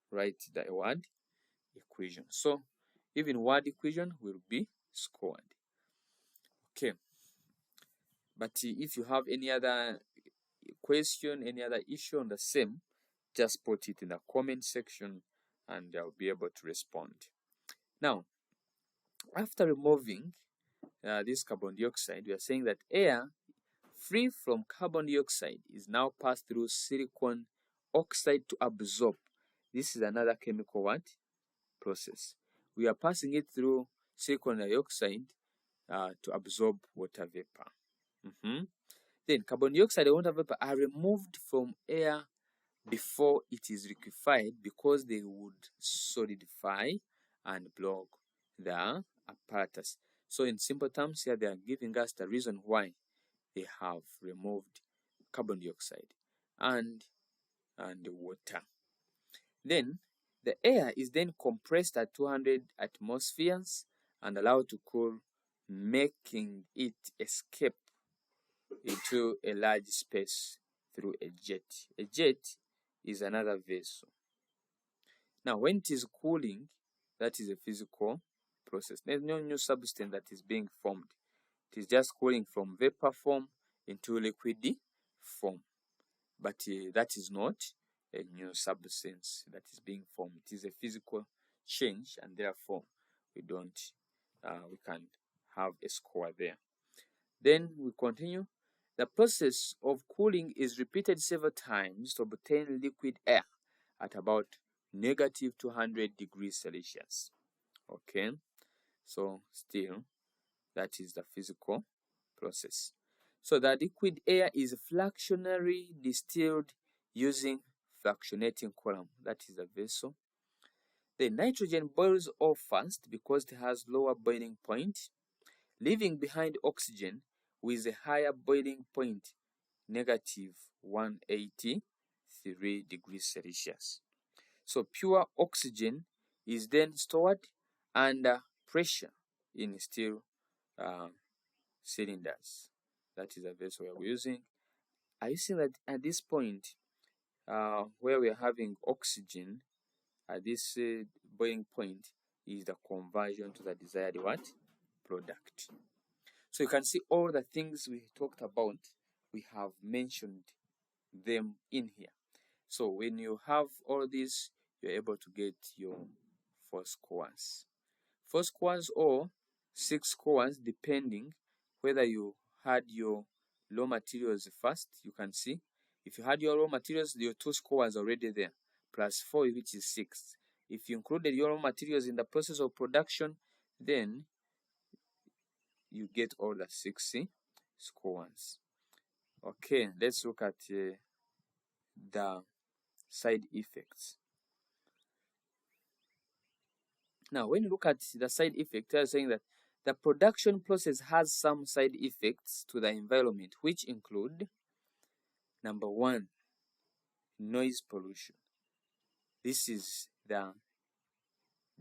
Write the word equation. So even word equation will be scored. Okay. But if you have any other question, any other issue on the same, just put it in the comment section and I'll be able to respond. Now, after removing this carbon dioxide, we are saying that air free from carbon dioxide is now passed through silicon oxide to absorb. This is another chemical process. We are passing it through silicon dioxide to absorb water vapor. Then carbon dioxide and water vapor are removed from air before it is liquefied because they would solidify and block the apparatus. So in simple terms here, they are giving us the reason why they have removed carbon dioxide and water. Then the air is then compressed at 200 atmospheres and allowed to cool, making it escape into a large space through a jet. A jet is another vessel. Now, when it is cooling, that is a physical process. There's no new substance that is being formed. It is just cooling from vapor form into liquid form. But that is not a new substance that is being formed. It is a physical change, and therefore we can have a score there. Then we continue. The process of cooling is repeated several times to obtain liquid air at about negative 200 degrees Celsius. Okay, so still that is the physical process. So the liquid air is fractionally distilled using fractionating column. That is the vessel. The nitrogen boils off first because it has lower boiling point, leaving behind oxygen with a higher boiling point, negative 183 degrees Celsius. So pure oxygen is then stored under pressure in steel cylinders. That is the vessel we are using. Are you seeing that at this point, where we are having oxygen, at this boiling point is the conversion to the desired product. So you can see all the things we talked about, we have mentioned them in here. So when you have all this, you're able to get your 4 scores. 4 scores or 6 scores, depending whether you had your raw materials first. You can see if you had your raw materials, your 2 scores already there, plus 4, which is 6. If you included your raw materials in the process of production, then you get all the 6 scores. Okay, let's look at the side effects. Now, when you look at the side effect, they are saying that the production process has some side effects to the environment, which include, number 1, noise pollution. This is the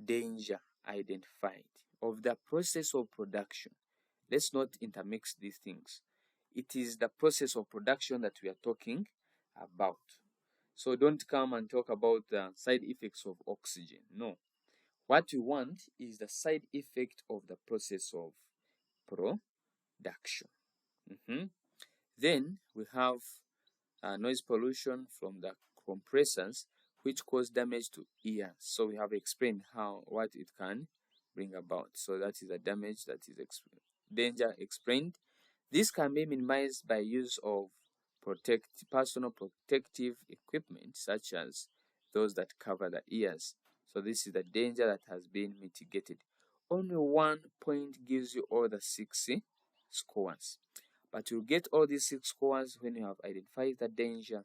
danger identified of the process of production. Let's not intermix these things. It is the process of production that we are talking about. So don't come and talk about the side effects of oxygen. No. What we want is the side effect of the process of production. Then we have noise pollution from the compressors, which cause damage to ears. So we have explained what it can bring about. So that is the damage, that is danger explained. This can be minimized by use of personal protective equipment, such as those that cover the ears. So this is the danger that has been mitigated. Only 1 point gives you all the 6 scores. But you'll get all these 6 scores when you have identified the danger,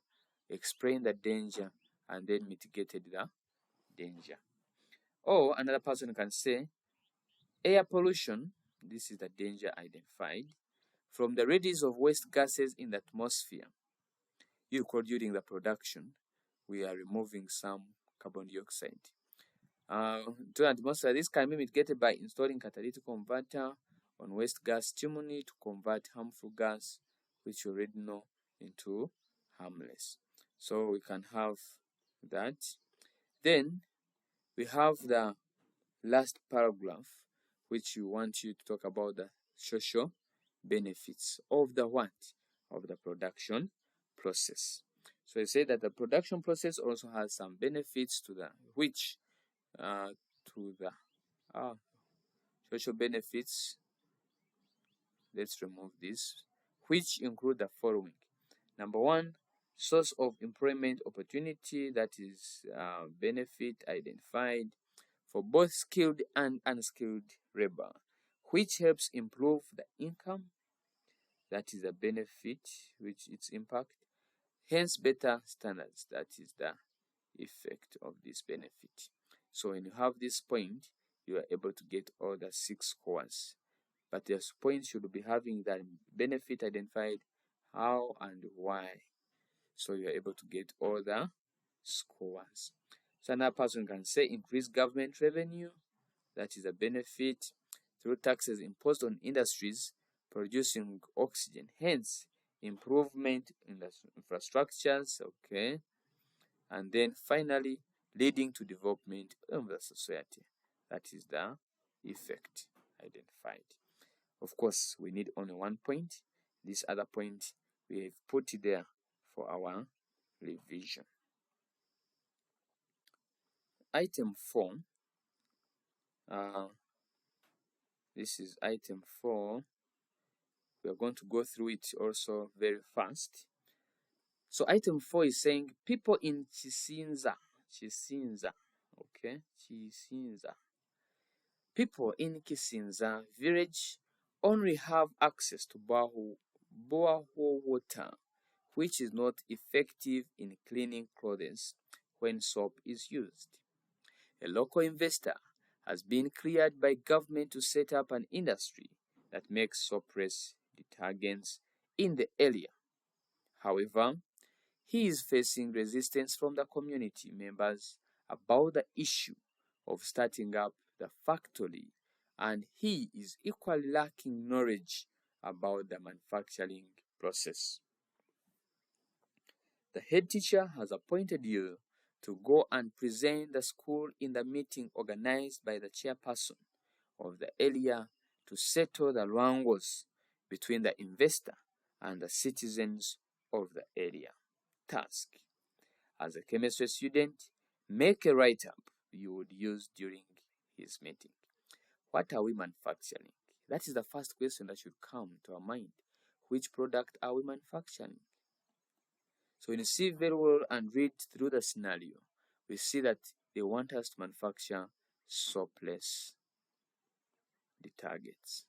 explained the danger, and then mitigated the danger. Or another person can say, air pollution, this is the danger identified, from the release of waste gases in the atmosphere. During the production, we are removing some carbon dioxide to the atmosphere. This can be mitigated by installing catalytic converter on waste gas chimney to convert harmful gas, which you already know, into harmless. So we can have that. Then we have the last paragraph, which you want you to talk about the social benefits of the what? Of the production process. So you say that the production process also has some benefits to the social benefits. Let's remove this, which include the following. Number 1, source of employment opportunity, that is benefit identified for both skilled and unskilled labor, which helps improve the income. That is a benefit, which its impact. Hence, better standards, that is the effect of this benefit. So when you have this point, you are able to get all the 6 scores. But this point should be having that benefit identified, how and why. So you are able to get all the scores. So another person can say increase government revenue, that is a benefit, through taxes imposed on industries producing oxygen, hence improvement in the infrastructures, okay, and then finally leading to development of the society. That is the effect identified. Of course, we need only 1 point. This other point we have put it there for our revision. Item 4. This is item 4. We are going to go through it also very fast. So item 4 is saying people in Chisinza, okay, Chisinza. People in Chisinza village only have access to borehole water, which is not effective in cleaning clothes when soap is used. A local investor has been cleared by government to set up an industry that makes soapless detergents in the area. However, he is facing resistance from the community members about the issue of starting up the factory, and he is equally lacking knowledge about the manufacturing process. The head teacher has appointed you to go and present the school in the meeting organized by the chairperson of the area to settle the wrangles between the investor and the citizens of the area. Task: as a chemistry student, make a write-up you would use during his meeting. What are we manufacturing? That is the first question that should come to our mind. Which product are we manufacturing? So when you see very well and read through the scenario, we see that they want us to manufacture soapless detergents.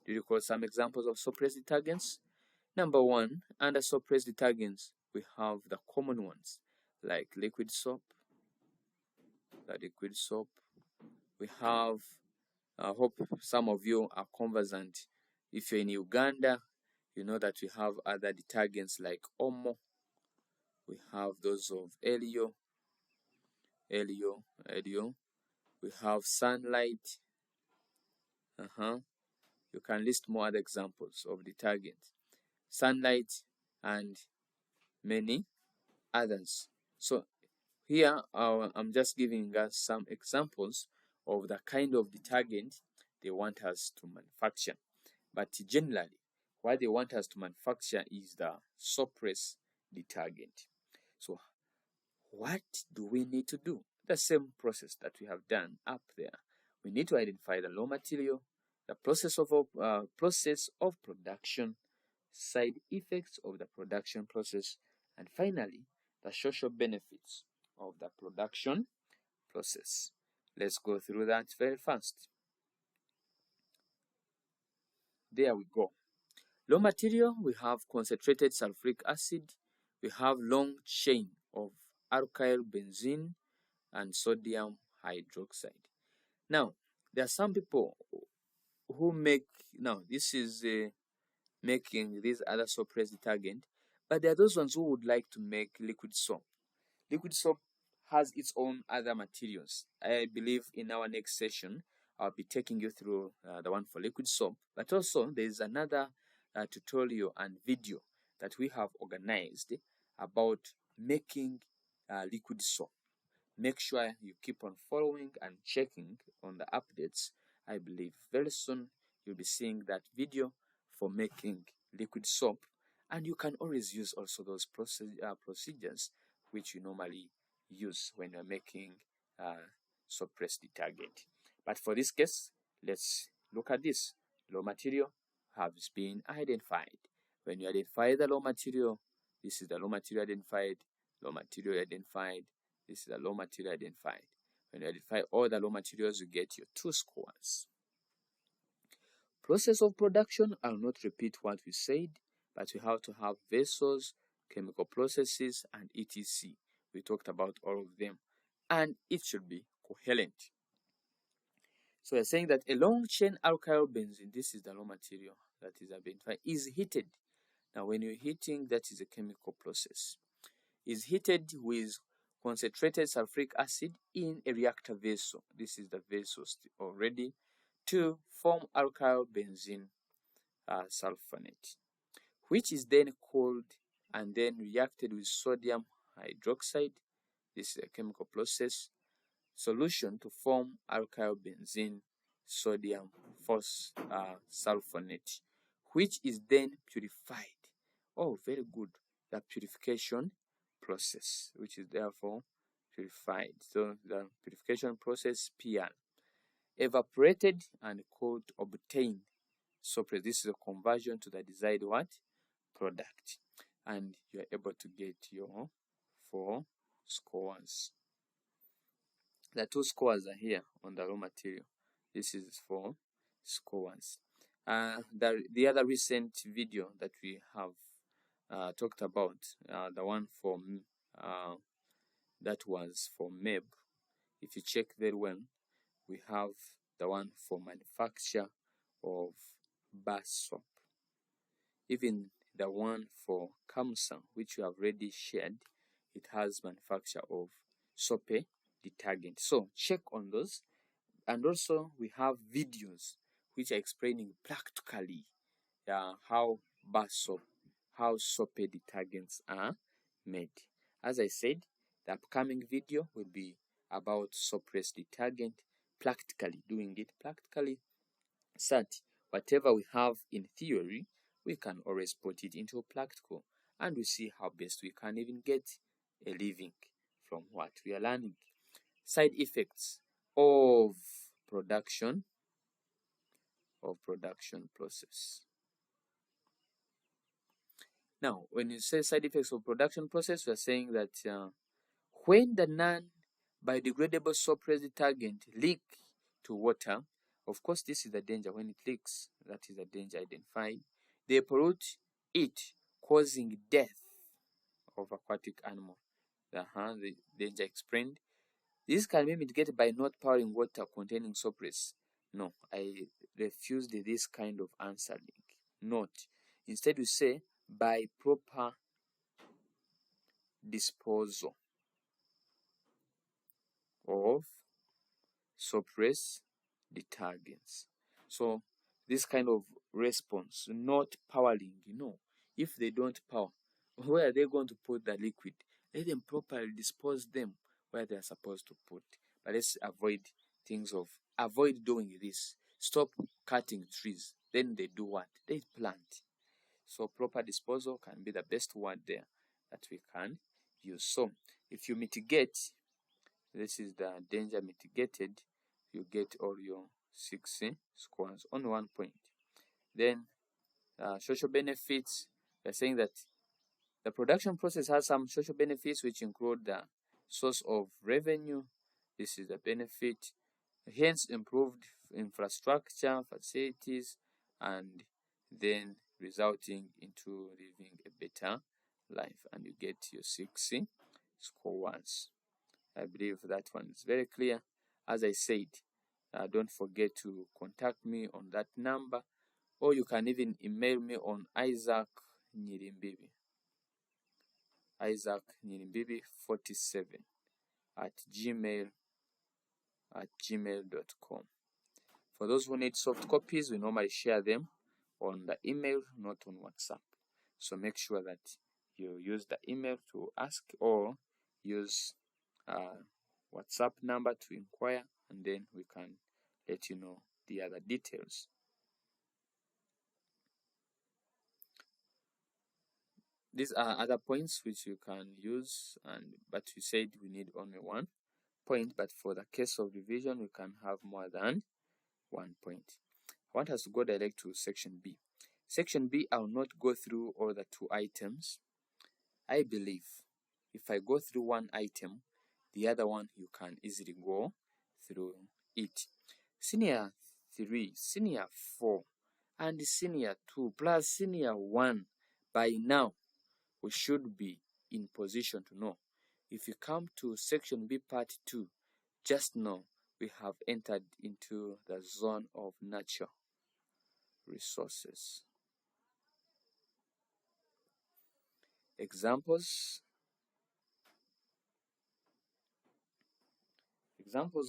Do you recall some examples of soapless detergents? Number 1, under soapless detergents, we have the common ones like liquid soap. We have, I hope some of you are conversant. If you're in Uganda, you know that we have other detergents like Omo. We have those of Elio. We have Sunlight. You can list more other examples of detergents. Sunlight and many others. So here I'm just giving us some examples of the kind of detergent they want us to manufacture. But generally, what they want us to manufacture is the soapless detergent. So What do we need to do? The same process that we have done up there. We need to identify the raw material, the process of production, side effects of the production process, and finally, the social benefits of the production process. Let's go through that very fast. There we go. Raw material, we have concentrated sulfuric acid, we have long chain of alkyl benzene and sodium hydroxide. Now, there are some people who make, now this is making these other soapless detergent, but there are those ones who would like to make liquid soap. Liquid soap has its own other materials. I believe in our next session, I'll be taking you through the one for liquid soap, but also there is another tutorial and video that we have organized about making liquid soap. Make sure you keep on following and checking on the updates. I believe very soon you'll be seeing that video for making liquid soap, and you can always use also those procedures which you normally use when you're making soap-pressed detergent. But for this case, let's look at this. Raw material has been identified. When you identify the raw material, this is the raw material identified, raw material identified, this is the raw material identified. When you identify all the raw materials, you get your 2 scores. Process of production, I'll not repeat what we said, but we have to have vessels, chemical processes, and etc. We talked about all of them, and it should be coherent. So we're saying that a long chain alkyl benzene, this is the raw material that is identified, is heated. Now when you're heating, that is a chemical process. Is heated with concentrated sulfuric acid in a reactor vessel. This is the vessel already to form alkyl benzene sulfonate, which is then cooled and then reacted with sodium hydroxide. This is a chemical process. Solution to form alkyl benzene sodium sulfonate, which is then purified. Oh, very good. The purification process, which is therefore purified. So the purification process, PR. Evaporated and cooled, obtained. So this is a conversion to the desired what? Product. And you are able to get your 4 scores. The 2 scores are here on the raw material. This is 4 scores. The other recent video that we have talked about, the one for that was for MEB. If you check very well, we have the one for manufacture of bar soap. Even the one for CAMSA, which we have already shared, it has manufacture of soap detergent. So check on those. And also we have videos which are explaining practically how bar soap, how soap detergents are made. As I said, the upcoming video will be about soap-pressed detergent, practically doing it practically, so that whatever we have in theory, we can always put it into practical, and we see how best we can even get a living from what we are learning. Side effects of production process. Now, when you say side effects of production process, we are saying that when the non-biodegradable soap-pressed detergent leak to water, of course, this is the danger. When it leaks, that is the danger identified. They pollute it, causing death of aquatic animal. The danger explained. This can be mitigated by not pouring water containing soap-press. No, I refused this kind of answering. Not. Instead, we say by proper disposal of soap-pressed detergents. So this kind of response, not powering, if they don't power, where are they going to put the liquid? Let them properly dispose them where they are supposed to put. But let's avoid doing this. Stop cutting trees. Then they do what? They plant. So proper disposal can be the best word there that we can use. So If you mitigate, this is the danger mitigated, you get all your 6 scores on 1 point. Then social benefits, they're saying that the production process has some social benefits which include the source of revenue. This is the benefit. Hence, improved infrastructure, facilities, and then resulting into living a better life. And you get your 6 scores. I believe that one is very clear. As I said, don't forget to contact me on that number, or you can even email me on Isaac Nyirimbibi. Isaac Nyirimbibi 47 at gmail.com. For those who need soft copies, we normally share them on the email, not on WhatsApp. So make sure that you use the email to ask, or use WhatsApp number to inquire, and then we can let you know the other details. These are other points which you can use, but we said we need only 1 point, but for the case of revision, we can have more than 1 point. I want us to go direct to section B. Section B, I will not go through all the 2 items. I believe if I go through 1 item, the other one you can easily go through it. Senior 3, Senior 4, and Senior 2 plus Senior 1. By now, we should be in position to know. If you come to section B part 2, just know we have entered into the zone of natural resources. Examples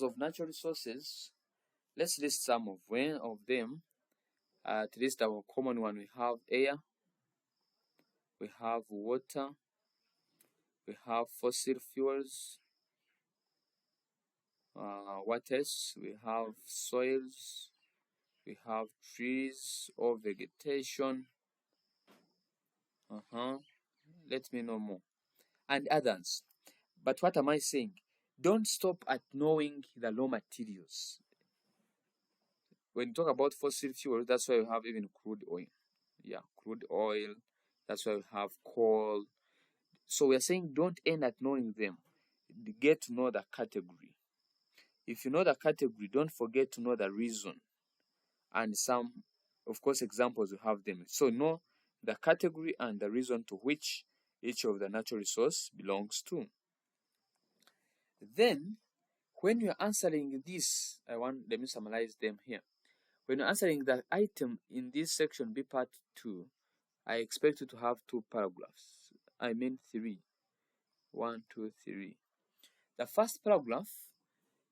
of natural resources. Let's list some of them. At least our common one, we have air, we have water, we have fossil fuels, what else? We have soils, we have trees or vegetation. Let me know more. And others. But what am I saying? Don't stop at knowing the raw materials. When you talk about fossil fuel, that's why we have even crude oil. Yeah, crude oil. That's why we have coal. So we are saying don't end at knowing them. Get to know the category. If you know the category, don't forget to know the reason. And some, of course, examples, you have them. So know the category and the reason to which each of the natural resource belongs to. Then, when you're answering this, let me summarize them here. When you're answering the item in this section B part 2, I expect you to have 2 paragraphs. I mean 3. 1, 2, 3. The first paragraph,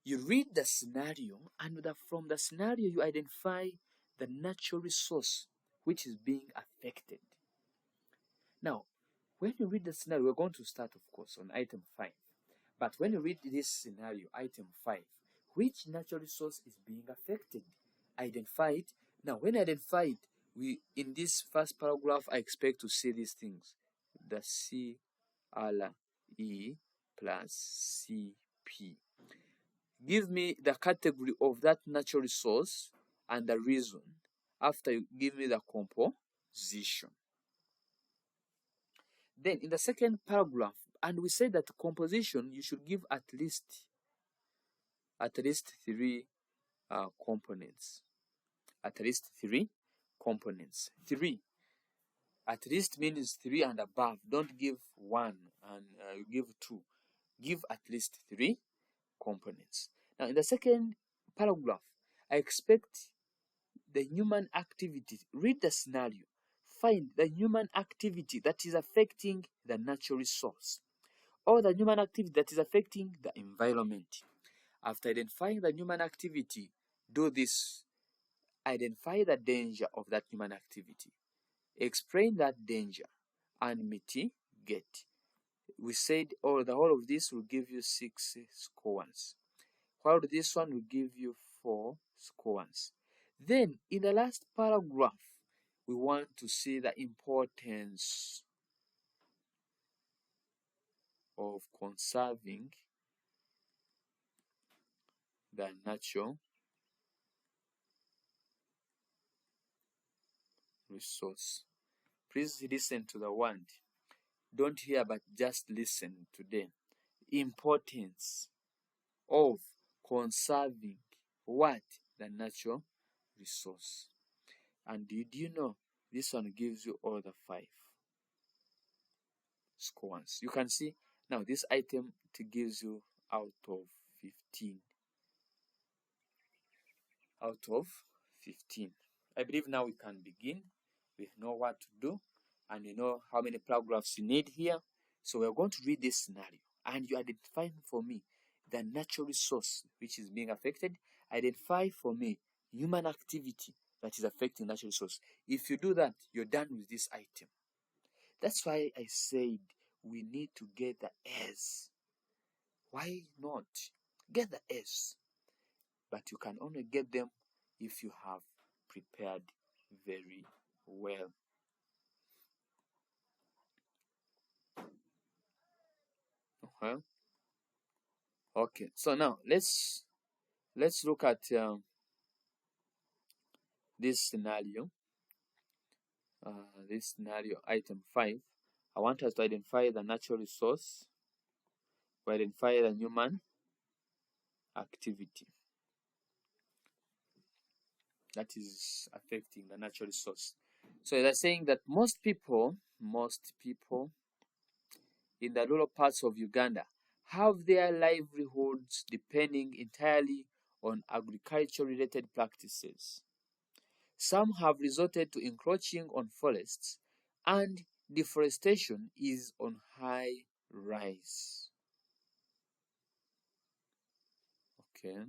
you read the scenario, and from the scenario you identify the natural resource which is being affected. Now, when you read the scenario, we're going to start, of course, on item 5. But when you read this scenario, item 5, which natural resource is being affected? Identify it. Now, when I identify it, in this first paragraph, I expect to see these things. The CRE plus CP. Give me the category of that natural resource and the reason. After you give me the composition. Then in the second paragraph, and we say that composition, you should give at least 3 components. At least 3 components. 3. At least means 3 and above. Don't give 1 and you give 2. Give at least 3 components. Now, in the second paragraph, I expect the human activity. Read the scenario. Find the human activity that is affecting the natural resource, or the human activity that is affecting the environment. After identifying the human activity, do this. Identify the danger of that human activity. Explain that danger and mitigate. We said the whole of this will give you 6 scores, while this one will give you 4 scores. Then, in the last paragraph, we want to see the importance of conserving the natural resource. Please listen to the word. Don't hear, but just listen today. Importance of conserving what? The natural resource. And did you know this one gives you all the 5 scores? You can see now this item it gives you out of 15. Out of 15. I believe now we can begin. We know what to do and you know how many paragraphs you need here. So we are going to read this scenario and you identify for me the natural resource which is being affected. Identify for me human activity that is affecting natural resource. If you do that, you're done with this item. That's why I said we need to get the S. Why not? Get the S. But you can only get them if you have prepared very well. Okay, so now let's look at this scenario. This scenario, item 5. I want us to identify the natural resource. We identify the human activity that is affecting the natural resource. So they're saying that most people in the rural parts of Uganda have their livelihoods depending entirely on agriculture-related practices. Some have resorted to encroaching on forests, and deforestation is on high rise. Okay.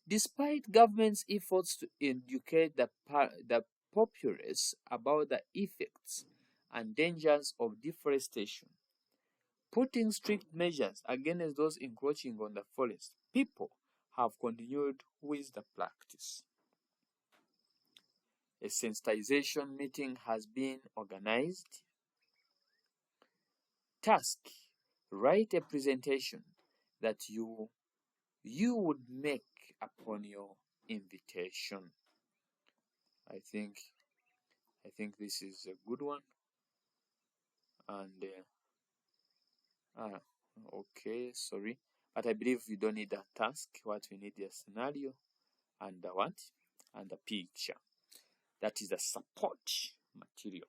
Despite government's efforts to educate the populace about the effects and dangers of deforestation, putting strict measures against those encroaching on the forest, people have continued with the practice. A sensitization meeting has been organized. Task: write a presentation that you would make upon your invitation. I think this is a good one. And okay, sorry, but I believe we don't need a task. What we need is a scenario and the what? And the picture. That is the support material.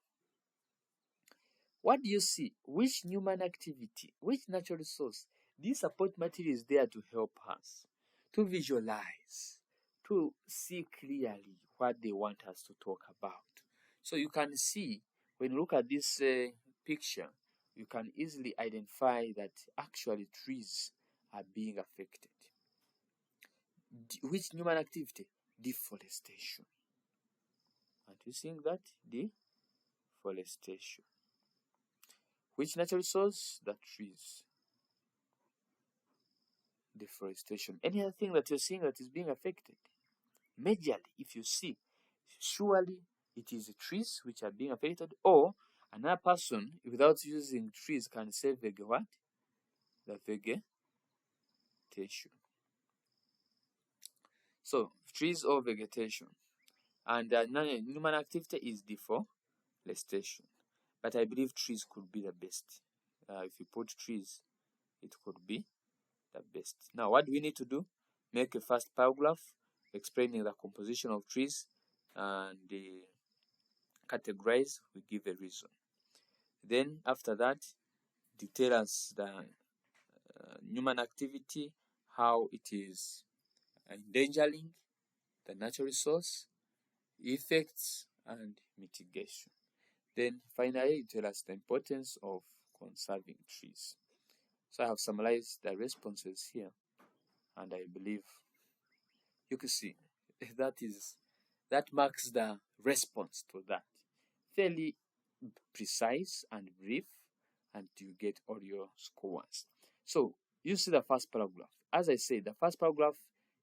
What do you see? Which human activity, which natural resource? This support material is there to help us to visualize, to see clearly what they want us to talk about. So you can see, when you look at this picture, you can easily identify that actually trees are being affected. Which human activity? Deforestation. Aren't you seeing that? Deforestation. Which natural resource? The trees. Deforestation. Any other thing that you're seeing that is being affected? Majorly, if you see, surely it is the trees which are being affected, or another person without using trees can say what? The vegetation. So trees or vegetation. And human activity is deforestation. But I believe trees could be the best. If you put trees, it could be the best. Now, what do we need to do? Make a first paragraph explaining the composition of trees and categorize. We give a reason. Then after that, detail us the human activity, how it is endangering the natural resource, effects, and mitigation. Then finally, tell us the importance of conserving trees. So I have summarized the responses here, and I believe you can see that marks the response to that. Fairly precise and brief, and you get all your scores. So you see the first paragraph. As I said, the first paragraph,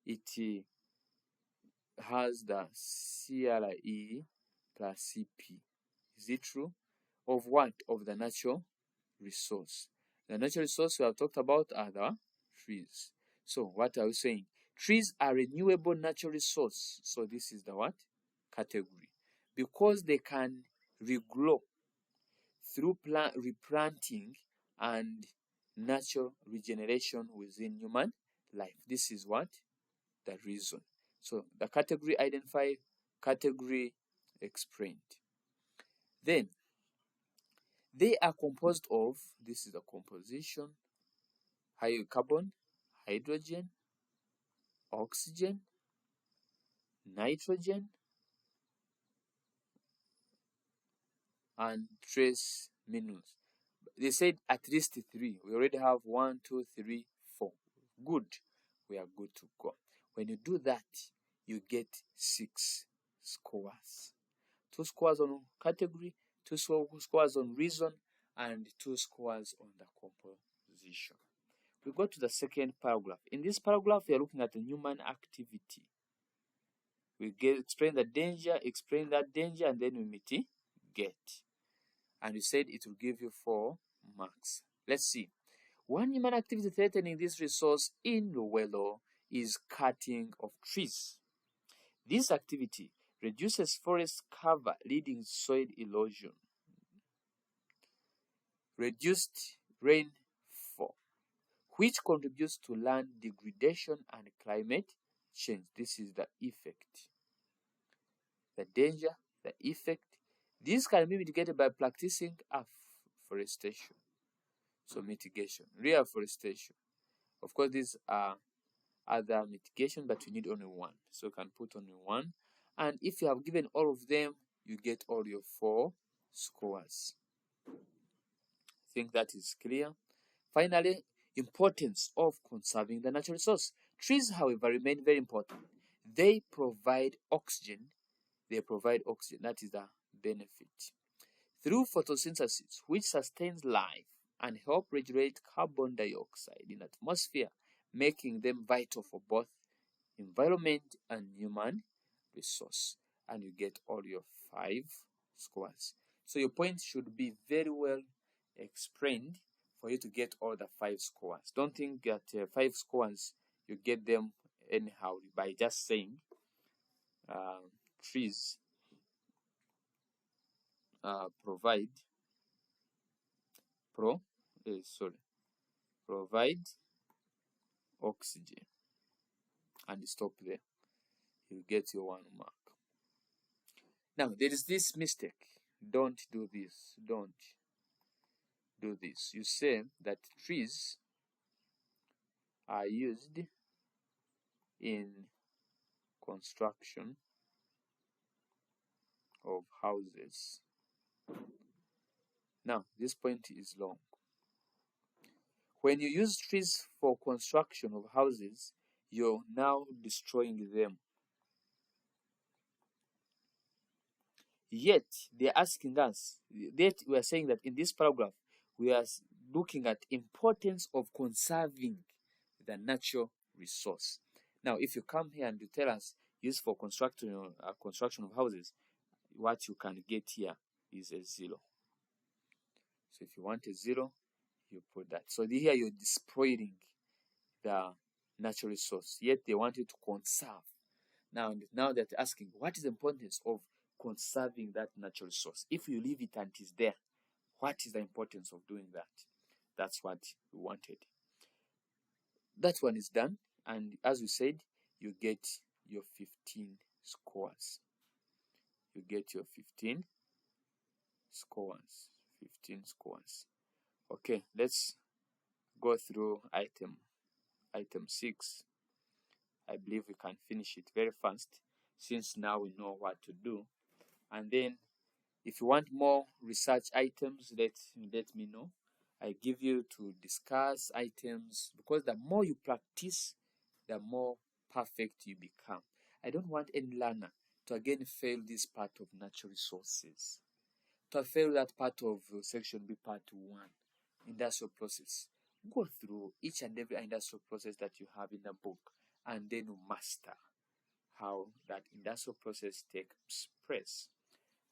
it has the CRE plus CP. Is it true? Of what? Of the natural resource. The natural resource we have talked about are the trees. So what are we saying? Trees are renewable natural resource. So this is the what? Category. Because they can regrow through replanting and natural regeneration within human life. This is what? The reason. So the category identified, category explained. Then they are composed of, this is the composition, carbon, hydrogen, oxygen, nitrogen, and trace minerals. They said at least 3. We already have 1, 2, 3, 4. Good. We are good to go. When you do that, you get 6 scores. 2 scores on category, 2 scores on reason, and 2 scores on the composition. We go to the second paragraph. In this paragraph, we are looking at the human activity. We explain the danger, explain that danger, and then we mitigate. And we said it will give you 4 marks. Let's see. One human activity threatening this resource in Luwelo is cutting of trees. This activity reduces forest cover, leading to soil erosion, reduced rainfall, which contributes to land degradation and climate change. This is the effect. The danger, the effect. This can be mitigated by practicing afforestation. So mitigation, reforestation. Of course, these are other mitigation, but you need only one. So you can put only one. And if you have given all of them, you get all your 4 scores. I think that is clear. Finally, importance of conserving the natural resource. Trees, however, remain very important. They provide oxygen. That is the benefit. Through photosynthesis, which sustains life and help regulate carbon dioxide in the atmosphere, making them vital for both environment and human resource. And you get all your 5 scores. So your points should be very well explained for you to get all the 5 scores. Don't think that 5 scores, you get them anyhow by just saying trees provide oxygen, and stop there. You get your 1 mark. Now there is this mistake. Don't do this. Don't do this. You say that trees are used in construction of houses. Now this point is wrong. When you use trees for construction of houses, you're now destroying them. Yet they're asking us, we are saying that in this paragraph, we are looking at importance of conserving the natural resource. Now, if you come here and you tell us use for construction of houses, what you can get here is a 0. So if you want a 0, you put that. So here you're destroying the natural resource. Yet they want you to conserve. Now they're asking, what is the importance of conserving that natural resource? If you leave it and it is there, what is the importance of doing that? That's what we wanted. That one is done, and as we said, you get your 15 scores. You get your 15 scores. 15 scores. Okay, let's go through item 6. I believe we can finish it very fast, since now we know what to do. And then if you want more research items, let me know. I give you to discuss items, because the more you practice, the more perfect you become. I don't want any learner to again fail this part of natural resources, to fail that part of section B part 1, industrial process. Go through each and every industrial process that you have in the book, and then master how that industrial process takes place.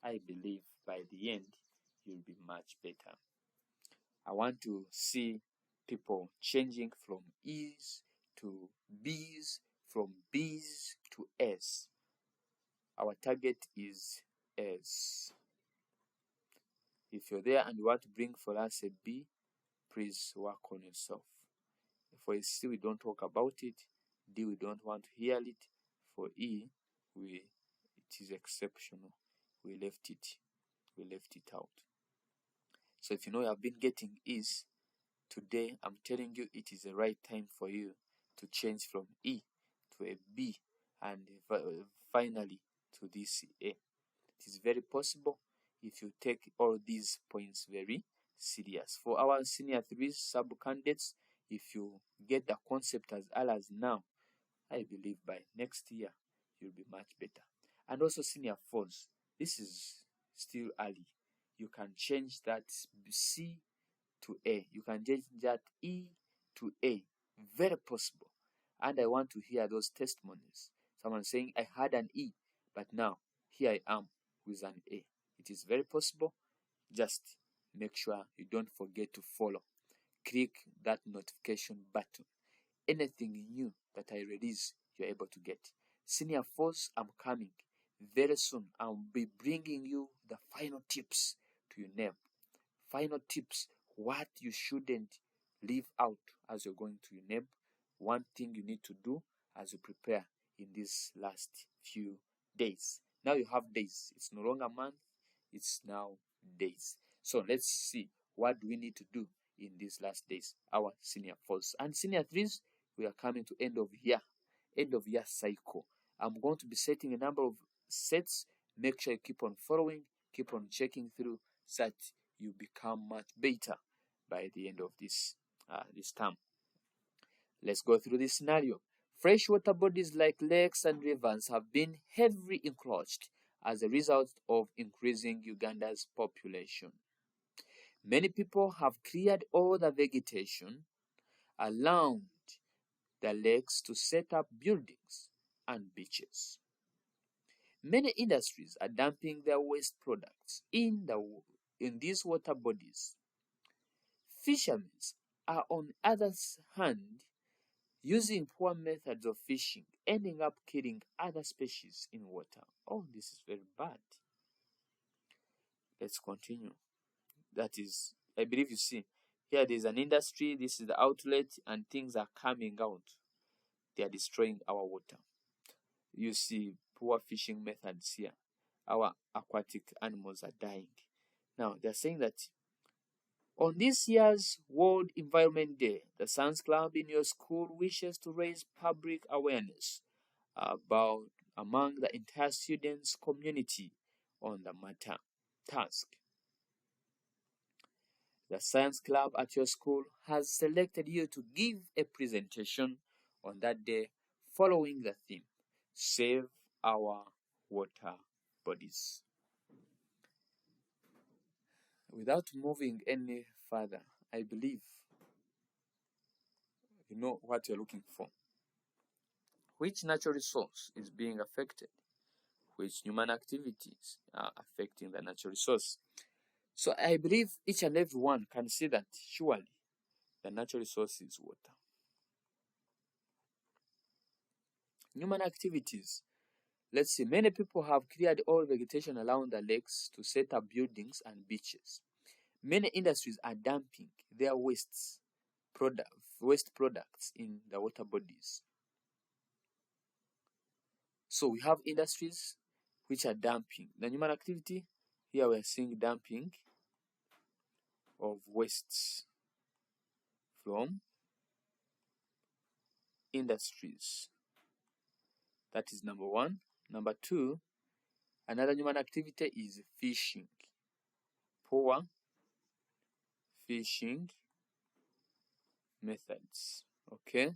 I believe by the end, you'll be much better. I want to see people changing from E's to B's, from B's to S. Our target is S. If you're there and you want to bring for us a B, please work on yourself. For C, we don't talk about it. D, we don't want to hear it. For E, it is exceptional. We left it out. So if you know you have been getting E's, today I'm telling you it is the right time for you to change from E to a B and finally to this A. It is very possible if you take all these points very serious. For our senior 3 sub-candidates, if you get the concept as early as now, I believe by next year you'll be much better. And also senior 4s, this is still early. You can change that C to A. You can change that E to A. Very possible. And I want to hear those testimonies. Someone saying, I had an E, but now here I am with an A. It is very possible. Just make sure you don't forget to follow. Click that notification button. Anything new that I release, you're able to get. Senior 4s, I'm coming very soon. I'll be bringing you the final tips to UNEB. Final tips, what you shouldn't leave out as you're going to UNEB. One thing you need to do as you prepare in these last few days. Now you have days. It's no longer month. It's now days. So let's see what do we need to do in these last days. Our senior 4s and senior 3s, we are coming to end of year cycle. I'm going to be setting a number of sets. Make sure you keep on following, keep on checking through, so that you become much better by the end of this term. Let's go through this scenario. Freshwater bodies like lakes and rivers have been heavily encroached as a result of increasing Uganda's population. Many people have cleared all the vegetation around the lakes to set up buildings and beaches. Many industries are dumping their waste products in these water bodies. Fishermen are, on the other hand, using poor methods of fishing, ending up killing other species in water. Oh, this is very bad. Let's continue. That is, I believe you see, here there's an industry, this is the outlet, and things are coming out. They are destroying our water. You see poor fishing methods here. Our aquatic animals are dying. Now, they're saying that on this year's World Environment Day, the Science Club in your school wishes to raise public awareness among the entire students community on the matter. Task. The Science Club at your school has selected you to give a presentation on that day following the theme, Save Our Water Bodies. Without moving any further, I believe you know what you're looking for. Which natural resource is being affected? Which human activities are affecting the natural resource? So I believe each and every one can see that surely the natural resource is water. Human activities. Let's see, many people have cleared all vegetation around the lakes to set up buildings and beaches. Many industries are dumping their waste products in the water bodies. So we have industries which are dumping. The human activity, here we are seeing dumping of wastes from industries. That is number one. Number two, another human activity is fishing. Poor fishing methods. Okay.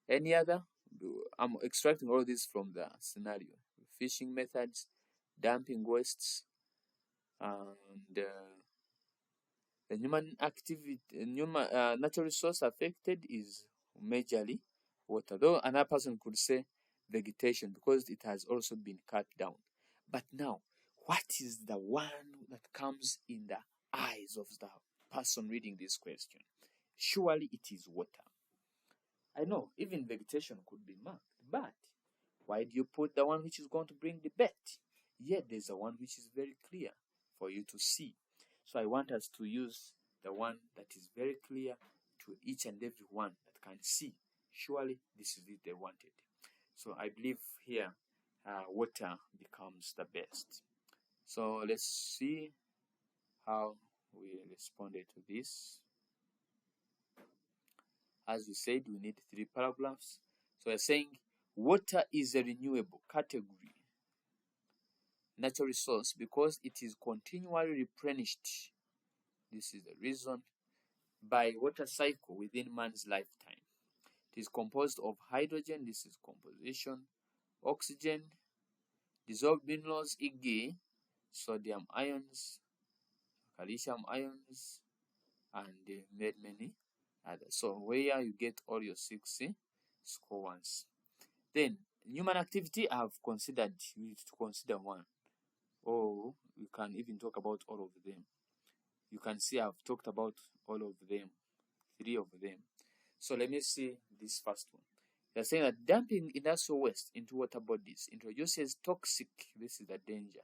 Any other? I'm extracting all this from the scenario. Fishing methods, dumping wastes, and the human activity, natural resource affected is majorly water. Though another person could say vegetation because it has also been cut down. But now, what is the one that comes in the eyes of person reading this question. Surely it is water. I know even vegetation could be marked, but why do you put the one which is going to bring debate? Yet there's a one which is very clear for you to see. So I want us to use the one that is very clear to each and every one that can see. Surely this is it they wanted. So I believe here water becomes the best. So let's see how we responded to this. As we said, we need 3 paragraphs. So we're saying water is a renewable category natural resource because it is continually replenished. This is the reason by water cycle within man's lifetime. It is composed of hydrogen, this is composition, oxygen, dissolved minerals, e.g., sodium ions, calcium ions, and many others. So where you get all your 6 score ones. Then human activity I have considered, you need to consider one. Or we can even talk about all of them. You can see I've talked about all of them, 3 of them. So let me see this first one. They're saying that dumping industrial waste into water bodies introduces toxic, this is the danger,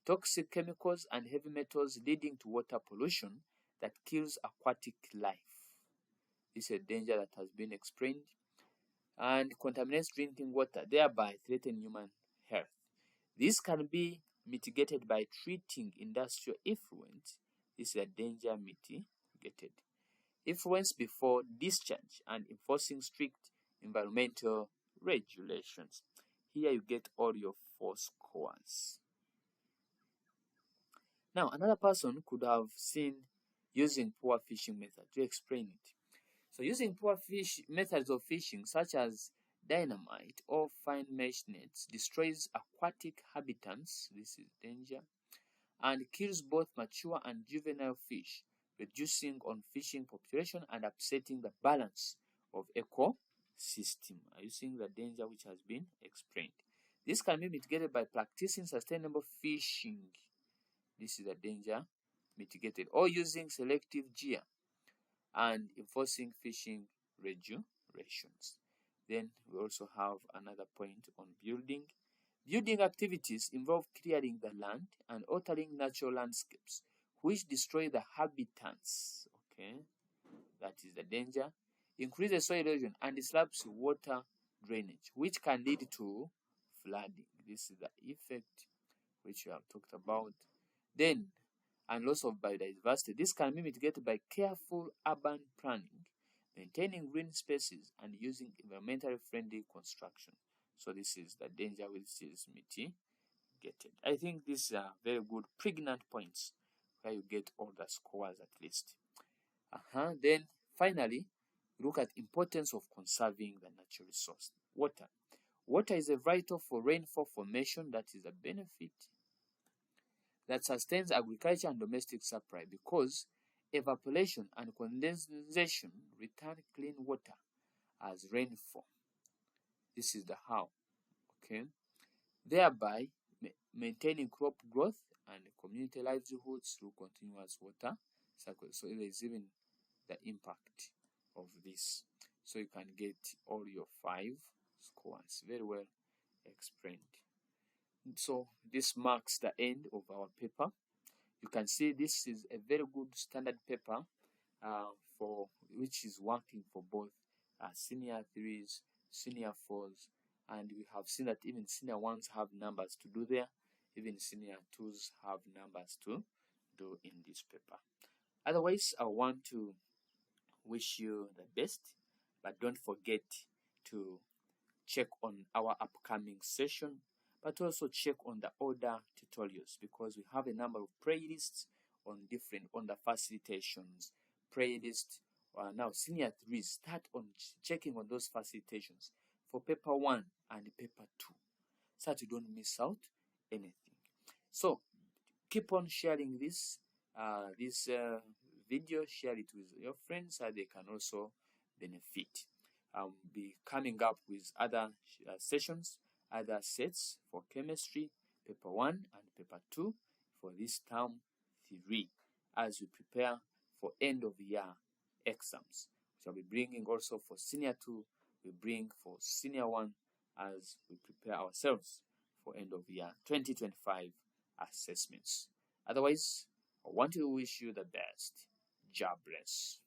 toxic chemicals and heavy metals leading to water pollution that kills aquatic life. This is a danger that has been explained and contaminates drinking water, thereby threatening human health. This can be mitigated by treating industrial effluent. This is a danger mitigated. Effluents before discharge and enforcing strict environmental regulations. Here you get all your 4 scores. Now, another person could have seen using poor fishing method to explain it. So using poor methods of fishing such as dynamite or fine mesh nets destroys aquatic habitats, this is danger, and kills both mature and juvenile fish, reducing on fishing population and upsetting the balance of ecosystem. Are you seeing the danger which has been explained? This can be mitigated by practicing sustainable fishing. This is the danger mitigated, or using selective gear and enforcing fishing regulations. Then we also have another point on building. Building activities involve clearing the land and altering natural landscapes, which destroy the habitats. Okay, that is the danger. Increases soil erosion and disrupts water drainage, which can lead to flooding. This is the effect which we have talked about. Then, and loss of biodiversity. This can be mitigated by careful urban planning, maintaining green spaces, and using environmentally friendly construction. So this is the danger which is mitigated. I think these are very good, pregnant points where you get all the scores at least. Then finally, look at importance of conserving the natural resource, water. Water is a vital for rainfall formation, that is a benefit that sustains agriculture and domestic supply because evaporation and condensation return clean water as rainfall. This is the how. Okay, thereby maintaining crop growth and community livelihoods through continuous water cycle. So there is even the impact of this. So you can get all your 5 scores. Very well explained. So this marks the end of our paper. You can see this is a very good standard paper for which is working for both senior 3s, senior 4s, and we have seen that even senior 1s have numbers to do there. Even senior 2s have numbers to do in this paper. Otherwise, I want to wish you the best, but don't forget to check on our upcoming session, but also check on the older tutorials because we have a number of playlists on the facilitations playlist. Now senior 3s start on checking on those facilitations for paper 1 and paper 2 so that you don't miss out anything. So keep on sharing this video, share it with your friends so they can also benefit. I'll be coming up with other sessions, other sets for chemistry, paper 1 and paper 2 for this term 3 as we prepare for end of year exams. We shall be bringing also for senior 2, we bring for senior 1 as we prepare ourselves for end of year 2025 assessments. Otherwise, I want to wish you the best. God bless.